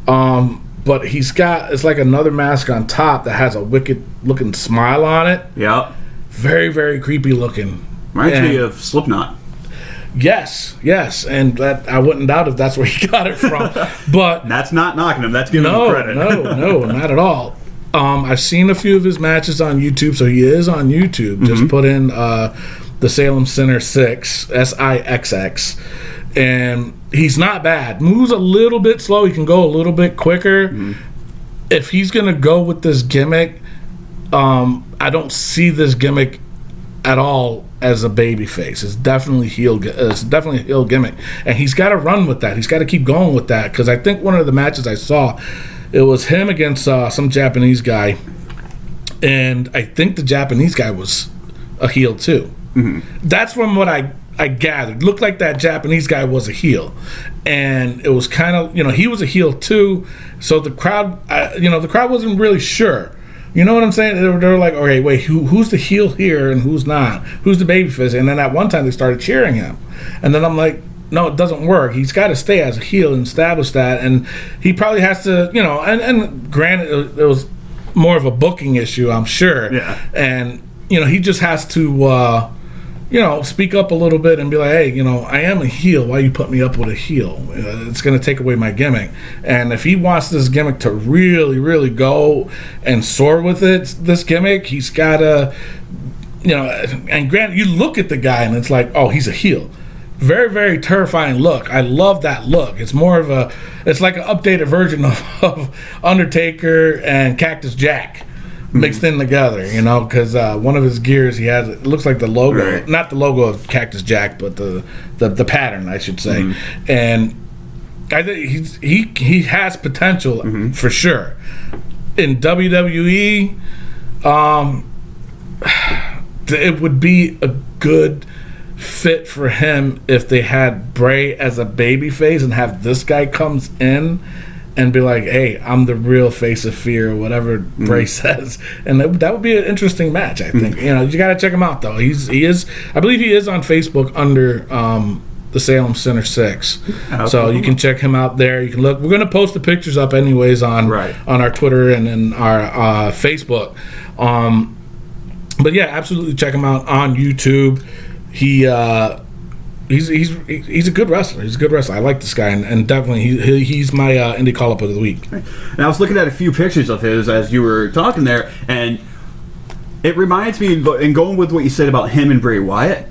But it's like another mask on top that has a wicked looking smile on it. Yeah. Very, very creepy looking. Reminds me of Slipknot. Yes, and that I wouldn't doubt if that's where he got it from. But that's not knocking him. That's giving him credit. No, not at all. I've seen a few of his matches on YouTube, so he is on YouTube. Just put in the Salem Sinner 6, SIXX, and he's not bad. Moves a little bit slow. He can go a little bit quicker. If he's gonna go with this gimmick, I don't see this gimmick at all as a baby face. It's definitely a heel gimmick, and he's got to run with that. He's got to keep going with that, because I think one of the matches I saw, it was him against some Japanese guy, and I think the Japanese guy was a heel too. That's from what I gathered. Looked like that Japanese guy was a heel, and it was kind of he was a heel too. So the crowd, the crowd wasn't really sure. You know what I'm saying? They were like, okay, wait, who's the heel here and who's not? Who's the babyface? And then at one time they started cheering him. And then I'm like, no, it doesn't work. He's got to stay as a heel and establish that. And he probably has to, and granted, it was more of a booking issue, I'm sure. Yeah. And, he just has to, speak up a little bit and be like, hey, I am a heel. Why you put me up with a heel? It's going to take away my gimmick. And if he wants this gimmick to really, really go and soar with this gimmick, he's got to, and granted, you look at the guy and it's like, oh, he's a heel. Very, very terrifying look. I love that look. It's more of it's like an updated version of Undertaker and Cactus Jack. Mixed in together, because one of his gears he has, it looks like the logo, not the logo of Cactus Jack, but the pattern, I should say. And I think he has potential for sure. In WWE, it would be a good fit for him if they had Bray as a babyface and have this guy comes in and be like, hey, I'm the real face of fear, or whatever Bray says. And that would be an interesting match, I think. You got to check him out, though. He is, I believe he is on Facebook under the Salem Sinner 6. So you can check him out there. You can look. We're going to post the pictures up anyways on our Twitter and our Facebook. But yeah, absolutely check him out on YouTube. He's a good wrestler. He's a good wrestler. I like this guy, and definitely he's my indie call-up of the week. And I was looking at a few pictures of his as you were talking there, and it reminds me, and going with what you said about him and Bray Wyatt,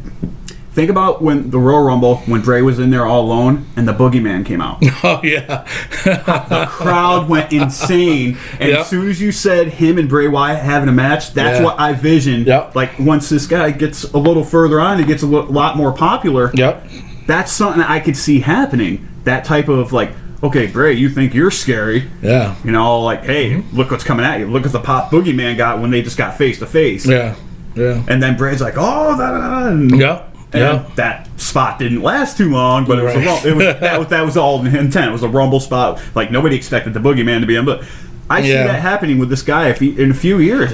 think about when the Royal Rumble, when Bray was in there all alone, and the Boogeyman came out. Oh, yeah. The crowd went insane, and as soon as you said him and Bray Wyatt having a match, that's what I visioned. Yep. Like, once this guy gets a little further on, it gets a lot more popular. Yep. That's something I could see happening. That type of, like, okay, Bray, you think you're scary. Yeah. You know, like, hey, look what's coming at you. Look at the pop Boogeyman got when they just got face to face. Yeah. Yeah. And then Bray's like, oh, Yep. and that spot didn't last too long, but that was all the intent. It was a Rumble spot. Like, nobody expected the Boogeyman to be in, but I see that happening with this guy in a few years.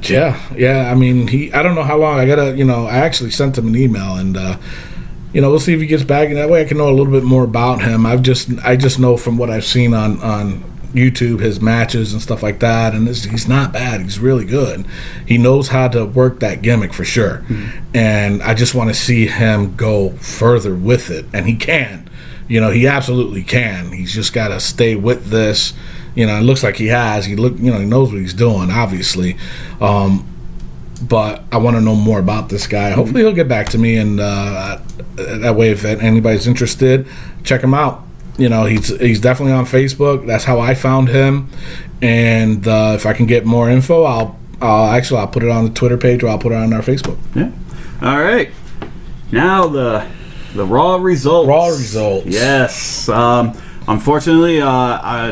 Yeah. I mean, I don't know how long. I actually sent him an email, and we'll see if he gets back. And that way, I can know a little bit more about him. I just know from what I've seen on YouTube, his matches and stuff like that, and he's not bad. He's really good. He knows how to work that gimmick for sure, and I just want to see him go further with it, and he can. He absolutely can. He's just got to stay with this. It looks like he has. He knows what he's doing, obviously. But I want to know more about this guy. Hopefully, he'll get back to me, and that way, if anybody's interested, check him out. He's definitely on Facebook. That's how I found him. And if I can get more info, I'll put it on the Twitter page, or I'll put it on our Facebook. Yeah. All right. Now the Raw results. Raw results. Yes. Unfortunately,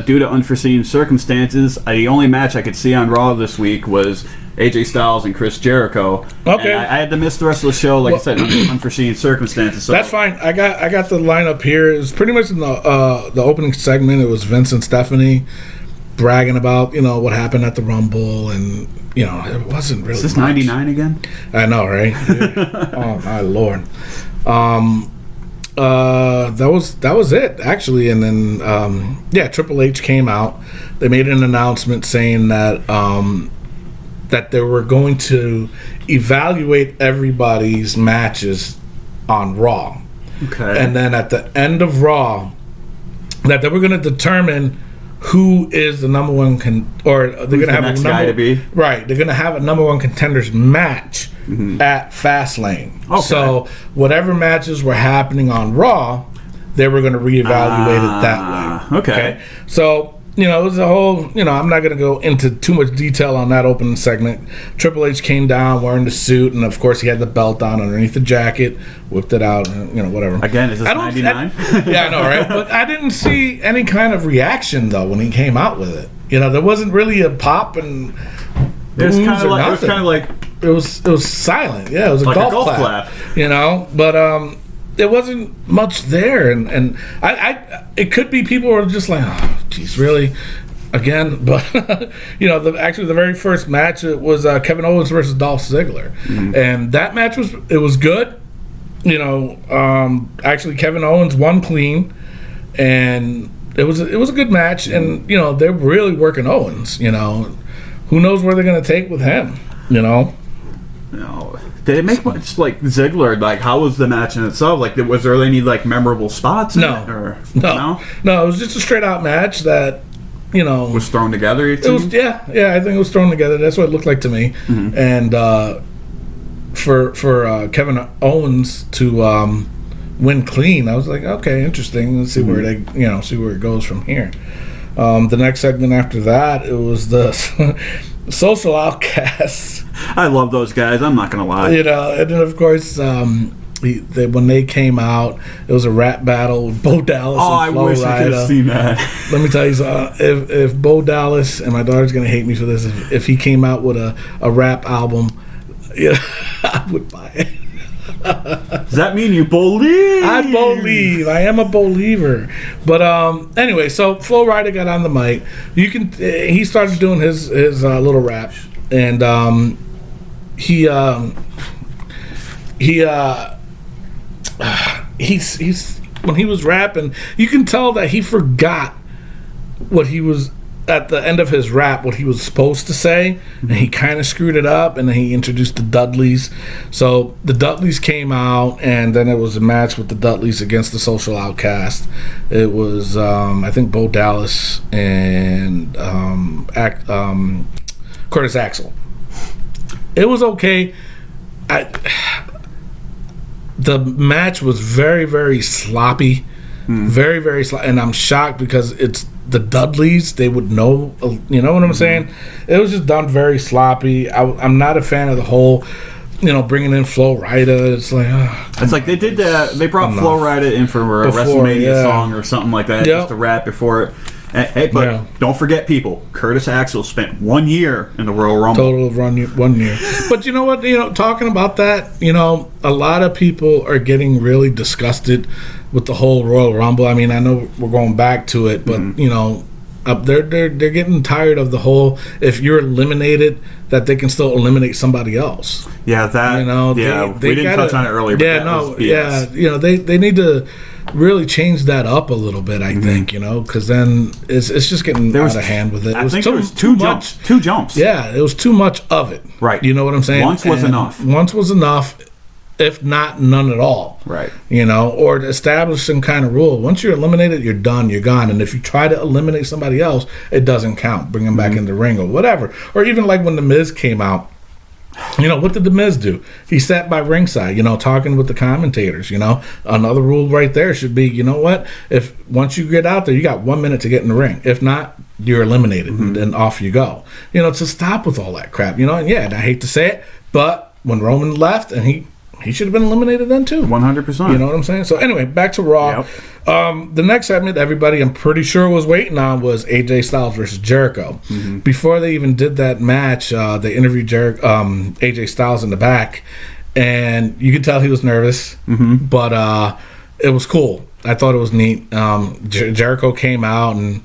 due to unforeseen circumstances, the only match I could see on Raw this week was AJ Styles and Chris Jericho. Okay. And I had to miss the rest of the show, like I said, unforeseen circumstances. So. That's fine. I got the lineup here. It was pretty much in the opening segment. It was Vince and Stephanie bragging about what happened at the Rumble, and it wasn't really. Is this much. 99 again? I know, right? Oh my Lord. That was it actually, and then Triple H came out. They made an announcement saying that that they were going to evaluate everybody's matches on Raw. Okay. And then at the end of Raw, that they were going to determine who is the number one or they're going to have next a guy to be. Right. They're going to have a number one contenders match at Fastlane. Okay. So whatever matches were happening on Raw, they were going to reevaluate it that way. Okay. So it was a whole, I'm not going to go into too much detail on that opening segment. Triple H came down wearing the suit, and of course he had the belt on underneath the jacket, whipped it out, whatever. Again, is this 99? Yeah, I know, right? But I didn't see any kind of reaction, though, when he came out with it. There wasn't really a pop and It was kind nothing. of like It was silent. Yeah, it was like a golf clap. But there wasn't much there, and I it could be people were just like, oh, geez, really, again. But actually the very first match, it was Kevin Owens versus Dolph Ziggler, and that match was good. Actually Kevin Owens won clean, and it was a good match, and they're really working Owens. Who knows where they're going to take with him? No. Did it make much like Ziggler? Like, how was the match in itself? Like, was there any like memorable spots? No. No. It was just a straight out match that was thrown together. It was I think it was thrown together. That's what it looked like to me. And for Kevin Owens to win clean, I was like, okay, interesting. Let's see where see where it goes from here. The next segment after that, it was the Social Outcasts. I love those guys. I'm not gonna lie. And then of course, when they came out, it was a rap battle with Bo Dallas. And Flo I wish Rida. I could have seen that. Let me tell you something. If Bo Dallas, and my daughter's gonna hate me for this, if he came out with a rap album, I would buy it. Does that mean you believe? I believe. I am a believer. But anyway, so Flo Rida got on the mic. He started doing his little rap, and he's when he was rapping, you can tell that he forgot what he was at the end of his rap what he was supposed to say, and he kind of screwed it up, and then he introduced the Dudleys. So the Dudleys came out, and then it was a match with the Dudleys against the Social Outcast. It was, I think, Bo Dallas and Curtis Axel. It was okay. The match was very, very sloppy. Very, very sloppy. And I'm shocked because it's the Dudleys. They would know, you know what I'm saying? It was just done very sloppy. I'm not a fan of the whole, bringing in Flo Rida. It's like, it's like they did that. They brought Flo Rida in for a WrestleMania song or something like that, just to rap before it. Hey, but don't forget, people. Curtis Axel spent 1 year in the Royal Rumble. Total of 1 year. But you know what? Talking about that, a lot of people are getting really disgusted with the whole Royal Rumble. I mean, I know we're going back to it, but they're getting tired of the whole. If you're eliminated, that they can still eliminate somebody else. Yeah, that. They we didn't touch on it earlier. But they need to really change that up a little bit, I think, because then it's just getting out of hand with it. I think there was two jumps. Yeah, it was too much of it. Right. You know what I'm saying? Once was enough. Once was enough, if not none at all. Right. Or to establish some kind of rule. Once you're eliminated, you're done, you're gone. And if you try to eliminate somebody else, it doesn't count. Bring them back in the ring or whatever. Or even like when The Miz came out. What did The Miz do? He sat by ringside, talking with the commentators, Another rule right there should be, if once you get out there, you got 1 minute to get in the ring. If not, you're eliminated, and then off you go. To stop with all that crap, and I hate to say it, but when Roman left, and he should have been eliminated then too. 100%. You know what I'm saying? So anyway, back to Raw. Yep. The next segment everybody I'm pretty sure was waiting on was AJ Styles versus Jericho. Before they even did that match, they interviewed AJ Styles in the back, and you could tell he was nervous, but it was cool. I thought it was neat. Jericho came out and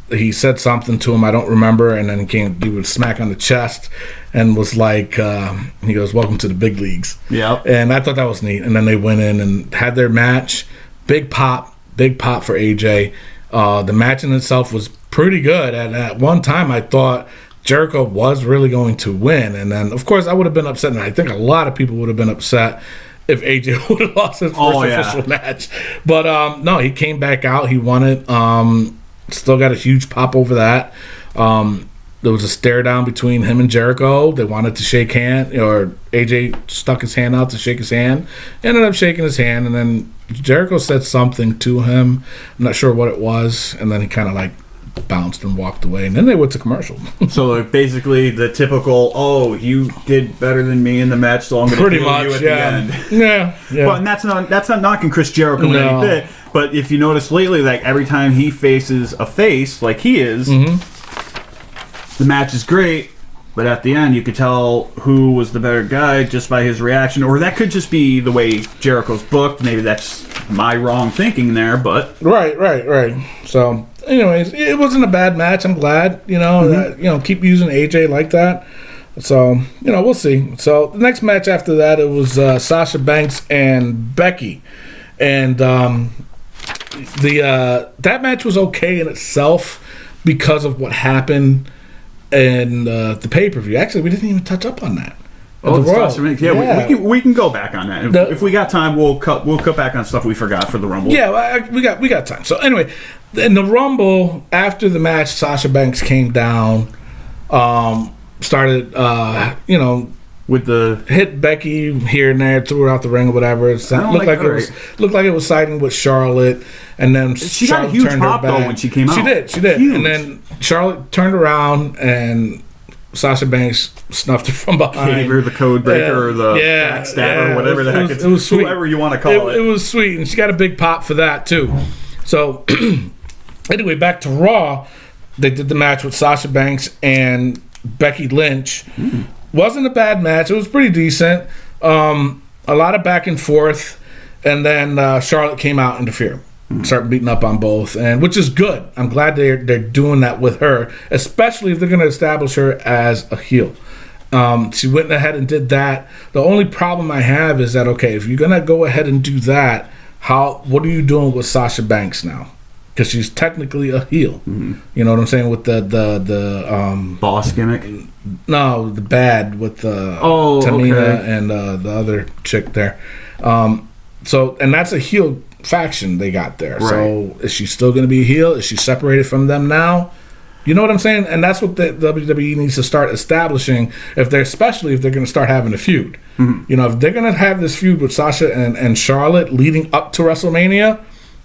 he said something to him, I don't remember, and then he would smack on the chest and was like, he goes, "Welcome to the big leagues." Yeah. And I thought that was neat. And then they went in and had their match. Big pop for AJ. The match in itself was pretty good. And at one time, I thought Jericho was really going to win. And then, of course, I would have been upset, and I think a lot of people would have been upset if AJ would have lost his first official match. But no, he came back out. He won it. Still got a huge pop over that. There was a stare down between him and Jericho. They wanted to shake hand, or AJ stuck his hand out to shake his hand. Ended up shaking his hand, and then Jericho said something to him. I'm not sure what it was, and then he kind of bounced and walked away, and then they went to commercial. So basically the typical, you did better than me in the match, so I'm going to kill you at the end. Yeah. But and that's not knocking Chris Jericho in any bit. But if you notice lately, like every time he faces a face like he is, the match is great, but at the end you could tell who was the better guy just by his reaction, or that could just be the way Jericho's booked. Maybe that's my wrong thinking there, but right. So, anyways, it wasn't a bad match. I'm glad, that, keep using AJ like that. So, we'll see. So the next match after that, it was Sasha Banks and Becky, and that match was okay in itself because of what happened in the pay-per-view. Actually, we didn't even touch up on that. We can go back on that. If we got time, we'll cut back on stuff we forgot for the Rumble. Yeah, we got time. So anyway, in the Rumble, after the match, Sasha Banks came down, started, with the hit Becky here and there, threw her out the ring or whatever. It looked like it was siding with Charlotte, and then she Charlotte got a huge turned pop her back. though when she came out. She did, huge. And then Charlotte turned around and Sasha Banks snuffed her from behind. Gave her the code breaker or the backstabber or whatever the heck. It was sweet. Whoever you want to call it. It was sweet, and she got a big pop for that too. So anyway, back to Raw. They did the match with Sasha Banks and Becky Lynch. Wasn't a bad match. It was pretty decent. A lot of back and forth, and then Charlotte came out and interfered. Start beating up on both, and which is good. I'm glad they're doing that with her, especially if they're going to establish her as a heel. She went ahead and did that. The only problem I have is that, okay, if you're going to go ahead and do that, what are you doing with Sasha Banks now? because she's technically a heel. You know what I'm saying, with the Boss gimmick. no, the bad with the Tamina and the other chick there. So and that's a heel faction they got there. Right. So is she still going to be a heel? Is she separated from them now? You know what I'm saying? And that's what the WWE needs to start establishing, especially if they're going to start having a feud. You know, if they're going to have this feud with Sasha and Charlotte leading up to WrestleMania,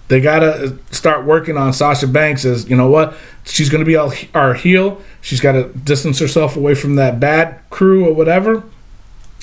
they got to start working on Sasha Banks as, you know what, she's going to be our heel. She's got to distance herself away from that bad crew or whatever.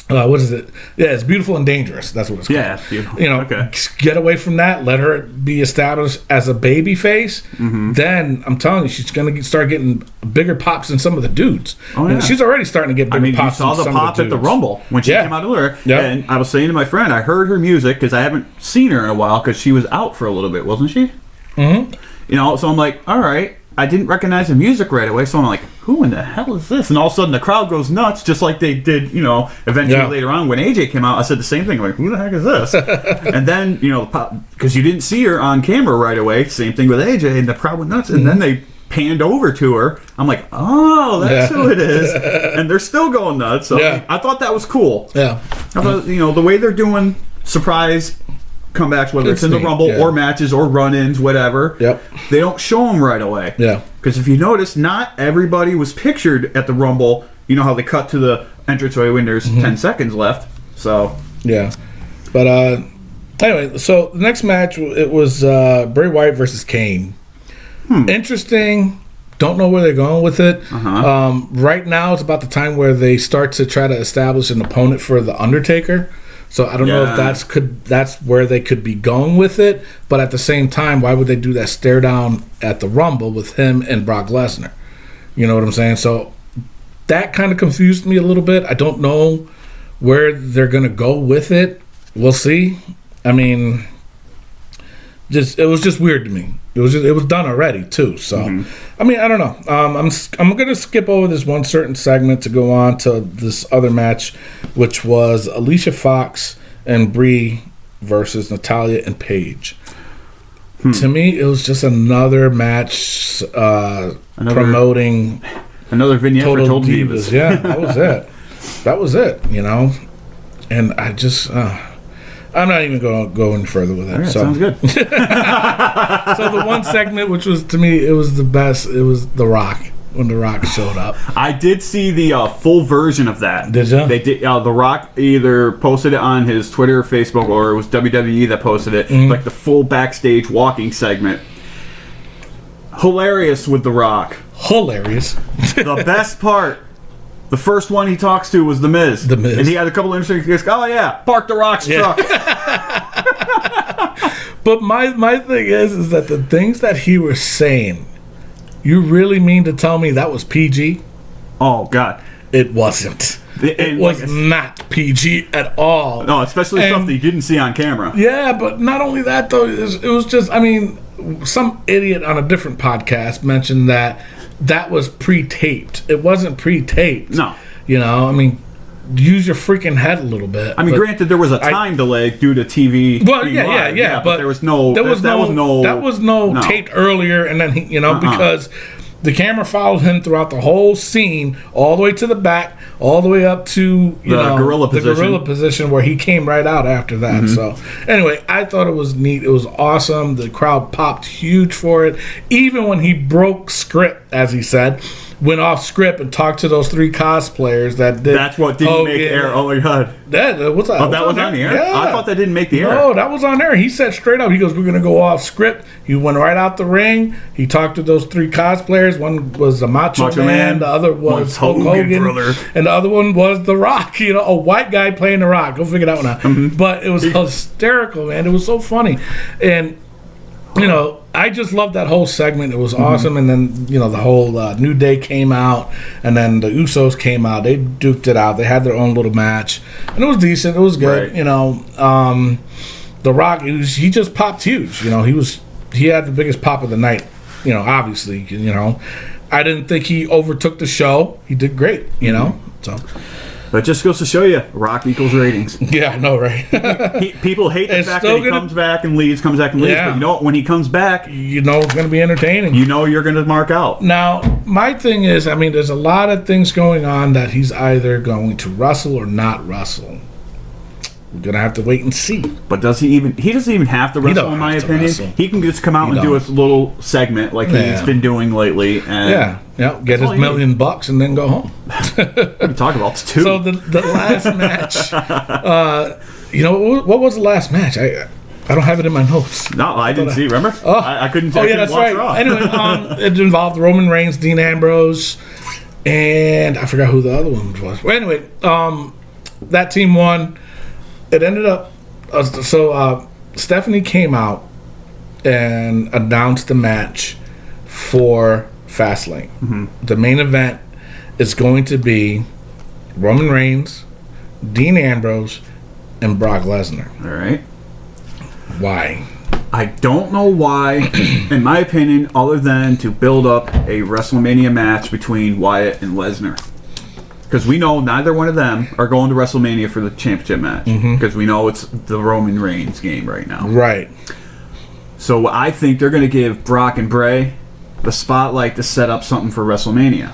What is it? Yeah, it's Beautiful and Dangerous. That's what it's called. Yeah, beautiful. You know, Okay. get away from that. Let her be established as a baby face. Then I'm telling you, she's going to start getting bigger pops than some of the dudes. Oh, yeah. And she's already starting to get bigger I mean, you pops. saw than the some pop of the at the dudes. Rumble when she Yeah. came out earlier. Yeah. And I was saying to my friend, I heard her music because I haven't seen her in a while because she was out for a little bit, wasn't she? Mm-hmm. You know, so I'm like, all right. I didn't recognize the music right away, so I'm like, who in the hell is this? And all of a sudden the crowd goes nuts, just like they did, you know, eventually Yeah. later on when AJ came out. I said the same thing. I'm like, who the heck is this? And then, you know, because you didn't see her on camera right away, same thing with AJ, and the crowd went nuts. And then they panned over to her. I'm like, oh, that's who it is. And they're still going nuts. So Yeah. I thought that was cool. Yeah. I thought, you know, the way they're doing surprise comebacks, whether it's in the neat, Rumble yeah. or matches or run-ins, whatever. Yep. They don't show them right away. Yeah. Because if you notice, not everybody was pictured at the Rumble. You know how they cut to the entranceway when there's 10 seconds left. So, Yeah. But anyway, so the next match, it was Bray Wyatt versus Kane. Interesting. Don't know where they're going with it. Right now, it's about the time where they start to try to establish an opponent for the Undertaker. So I don't know if that's where they could be going with it. But at the same time, why would they do that stare down at the Rumble with him and Brock Lesnar? You know what I'm saying? So that kind of confused me a little bit. I don't know where they're going to go with it. We'll see. I mean, it was just weird to me. It was done already too. So I mean, I don't know. I'm gonna skip over this one certain segment to go on to this other match, which was Alicia Fox and Brie versus Natalya and Paige. To me, it was just another match promoting another vignette Total for Total Divas. Divas. Yeah, that was it. That was it. You know, and I just. I'm not even going to go any further with it. Okay, so sounds good. So the one segment, which was to me, it was the best. It was The Rock when The Rock showed up. I did see the full version of that. Did ya? They did. The Rock either posted it on his Twitter or Facebook, or it was WWE that posted it. Like the full backstage walking segment. Hilarious with The Rock. Hilarious. The best part. The first one he talks to was The Miz. The Miz. And he had a couple of interesting things. Oh, yeah, park The Rock's truck. But my thing is that the things that he was saying, you really mean to tell me that was PG? Oh, God. It wasn't. It was not PG at all. No, especially stuff that you didn't see on camera. Yeah, but not only that, though, it was just, I mean, some idiot on a different podcast mentioned that was pre-taped. It wasn't pre-taped. No. You know, I mean, use your freaking head a little bit. I mean, granted, there was a time delay due to TV. Well, being yeah, live. but there was no. That was no taped earlier, and then because the camera followed him throughout the whole scene, all the way to the back, all the way up to the gorilla position where he came right out after that. So anyway, I thought it was neat. It was awesome. The crowd popped huge for it. Even when he broke script, as he said, went off script and talked to those 3 cosplayers that did. That's what didn't make air. Oh my God. That was that was on the air? Yeah. I thought that didn't make the air. No, that was on there. He said straight up, he goes, we're going to go off script. He went right out the ring. He talked to those 3 cosplayers. One was the Macho Man. The other was Hulk Hogan. Brother. And the other one was The Rock. You know, a white guy playing The Rock. Go figure that one out. But it was hysterical, man. It was so funny. And, you know, I just loved that whole segment. It was awesome. And then, you know, the whole New Day came out. And then the Usos came out. They duked it out. They had their own little match. And it was decent. It was good. Right. You know, The Rock, he just popped huge. You know, he had the biggest pop of the night. You know, obviously, you know. I didn't think he overtook the show. He did great, you know. So But it just goes to show you, Rock equals ratings. Yeah, I know, right? People hate the It's fact still that he gonna- comes back and leaves, But you know what? When he comes back, You know it's going to be entertaining. you know you're going to mark out. Now, my thing is, I mean, there's a lot of things going on that he's either going to wrestle or not wrestle. We're going to have to wait and see. But does he even? He doesn't even have to wrestle, don't in my have to opinion. wrestle. He can just come out He and do a don't. little segment like he's Yeah. been doing lately. And Yeah, get his all you $1,000,000 and then go home. we can talk about this too. So the last match, what was the last match? I don't have it in my notes. no, I didn't see. Remember? Oh. I couldn't. Oh I yeah, couldn't that's watch right. Raw. Anyway, it involved Roman Reigns, Dean Ambrose, and I forgot who the other one was. Well, anyway, that team won. It ended up Stephanie came out and announced the match for Fastlane. Mm-hmm. The main event is going to be Roman Reigns, Dean Ambrose, and Brock Lesnar. All right. Why? I don't know why, in my opinion, other than to build up a WrestleMania match between Wyatt and Lesnar. Because we know neither one of them are going to WrestleMania for the championship match. Because we know it's the Roman Reigns game right now. Right. So I think they're going to give Brock and Bray the spotlight to set up something for WrestleMania.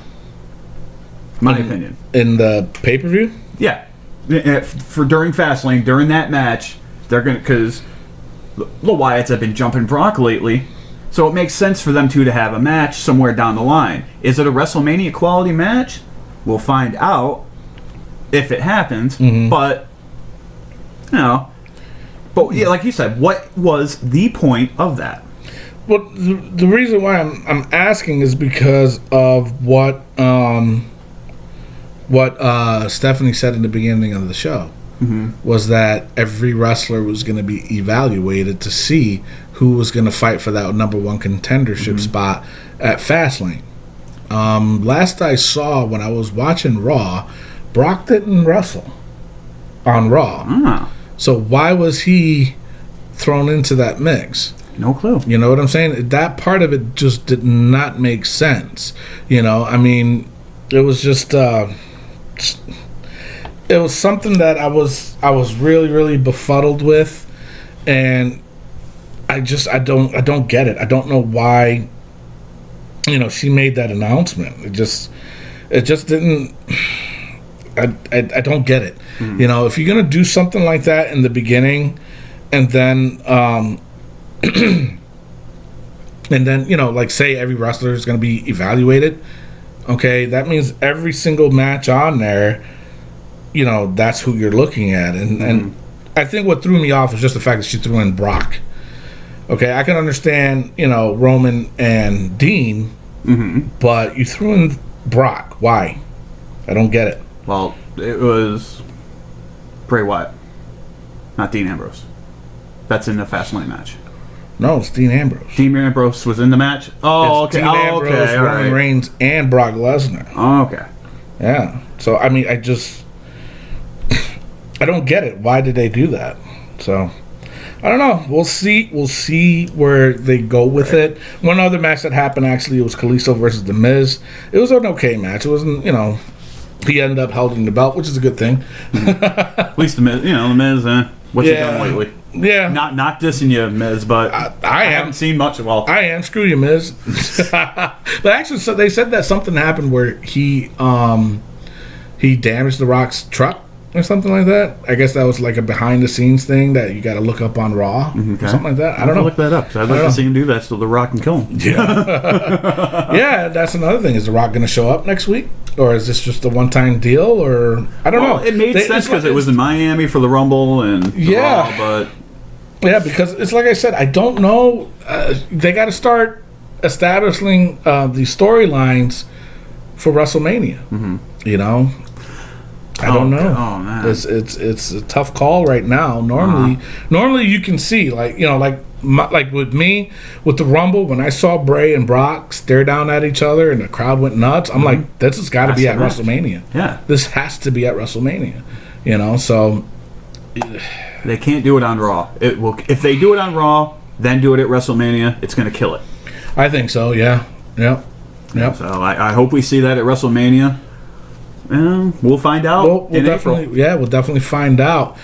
My opinion. In the pay-per-view? Yeah. For during Fastlane, during that match, they're going to... Because the Wyatts have been jumping Brock lately. So it makes sense for them two to have a match somewhere down the line. Is it a WrestleMania quality match? We'll find out if it happens. But, you know... But yeah, like you said, what was the point of that? Well, the reason why I'm asking is because of what Stephanie said in the beginning of the show. Was that every wrestler was going to be evaluated to see who was going to fight for that number one contendership spot at Fastlane. Last I saw when I was watching Raw, Brock didn't wrestle on Raw. Ah, So why was he thrown into that mix? no clue. You know what I'm saying? That part of it just did not make sense. You know, I mean, it was just it was something that I was really, really befuddled with, and I don't get it. I don't know why, you know, she made that announcement. It just didn't. I don't get it. You know, if you're gonna do something like that in the beginning, and then you know, like say every wrestler is gonna be evaluated. Okay, that means every single match on there, you know, that's who you're looking at. And I think what threw me off was just the fact that she threw in Brock. Okay, I can understand, you know, Roman and Dean, but you threw in Brock. Why? I don't get it. Well, it was Bray Wyatt, not Dean Ambrose. That's in the Fastlane match. No, it's Dean Ambrose. Dean Ambrose was in the match? Oh, It's okay. Dean Oh, Ambrose, okay. All Roman right. Reigns, and Brock Lesnar. Oh, okay. Yeah. So, I mean, I don't get it. Why did they do that? So, I don't know. We'll see. We'll see where they go with it. One other match that happened, actually, it was Kalisto versus The Miz. It was an okay match. It wasn't, you know, he ended up holding the belt, which is a good thing. At least the Miz, the Miz, what's he done lately? Yeah. Not dissing you, Miz, but I haven't seen much. Well, I am. Screw you, Miz. But actually, so they said that something happened where he damaged The Rock's truck or something like that. I guess that was like a behind the scenes thing that you got to look up on Raw or something like that. I don't know. Look that up. 'Cause I'd like to see him do that so The Rock can kill him. Yeah, that's another thing. Is The Rock going to show up next week, or is this just a one-time deal? Or I don't know. It made sense because it was in Miami for the Rumble and the Raw, but yeah, because it's like I said, I don't know. They got to start establishing the storylines for WrestleMania. You know, I don't know. Oh man, It's a tough call right now. Normally you can see like with me with the Rumble when I saw Bray and Brock stare down at each other and the crowd went nuts. I'm like, this has got to be at That's the match. WrestleMania. Yeah. This has to be at WrestleMania. You know, so they can't do it on Raw. It will if they do it on Raw, then do it at WrestleMania. It's going to kill it. I think so. Yeah. Yep. So I hope we see that at WrestleMania. We'll find out in April. We'll definitely find out.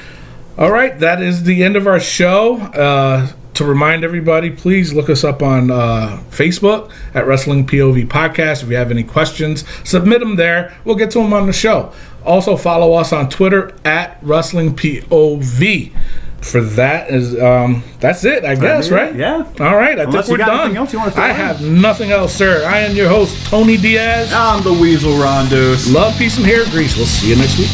All right, that is the end of our show. To remind everybody, please look us up on Facebook at Wrestling POV Podcast. If you have any questions, submit them there. We'll get to them on the show. Also, follow us on Twitter at Wrestling POV. For that is that's it, I guess, right? Yeah. All right, I Unless think we're you got done. anything else you want to throw I in? have nothing else, sir. I am your host, Tony Diaz. I'm the Weasel Rondos. Love, peace, and hair grease. We'll see you next week.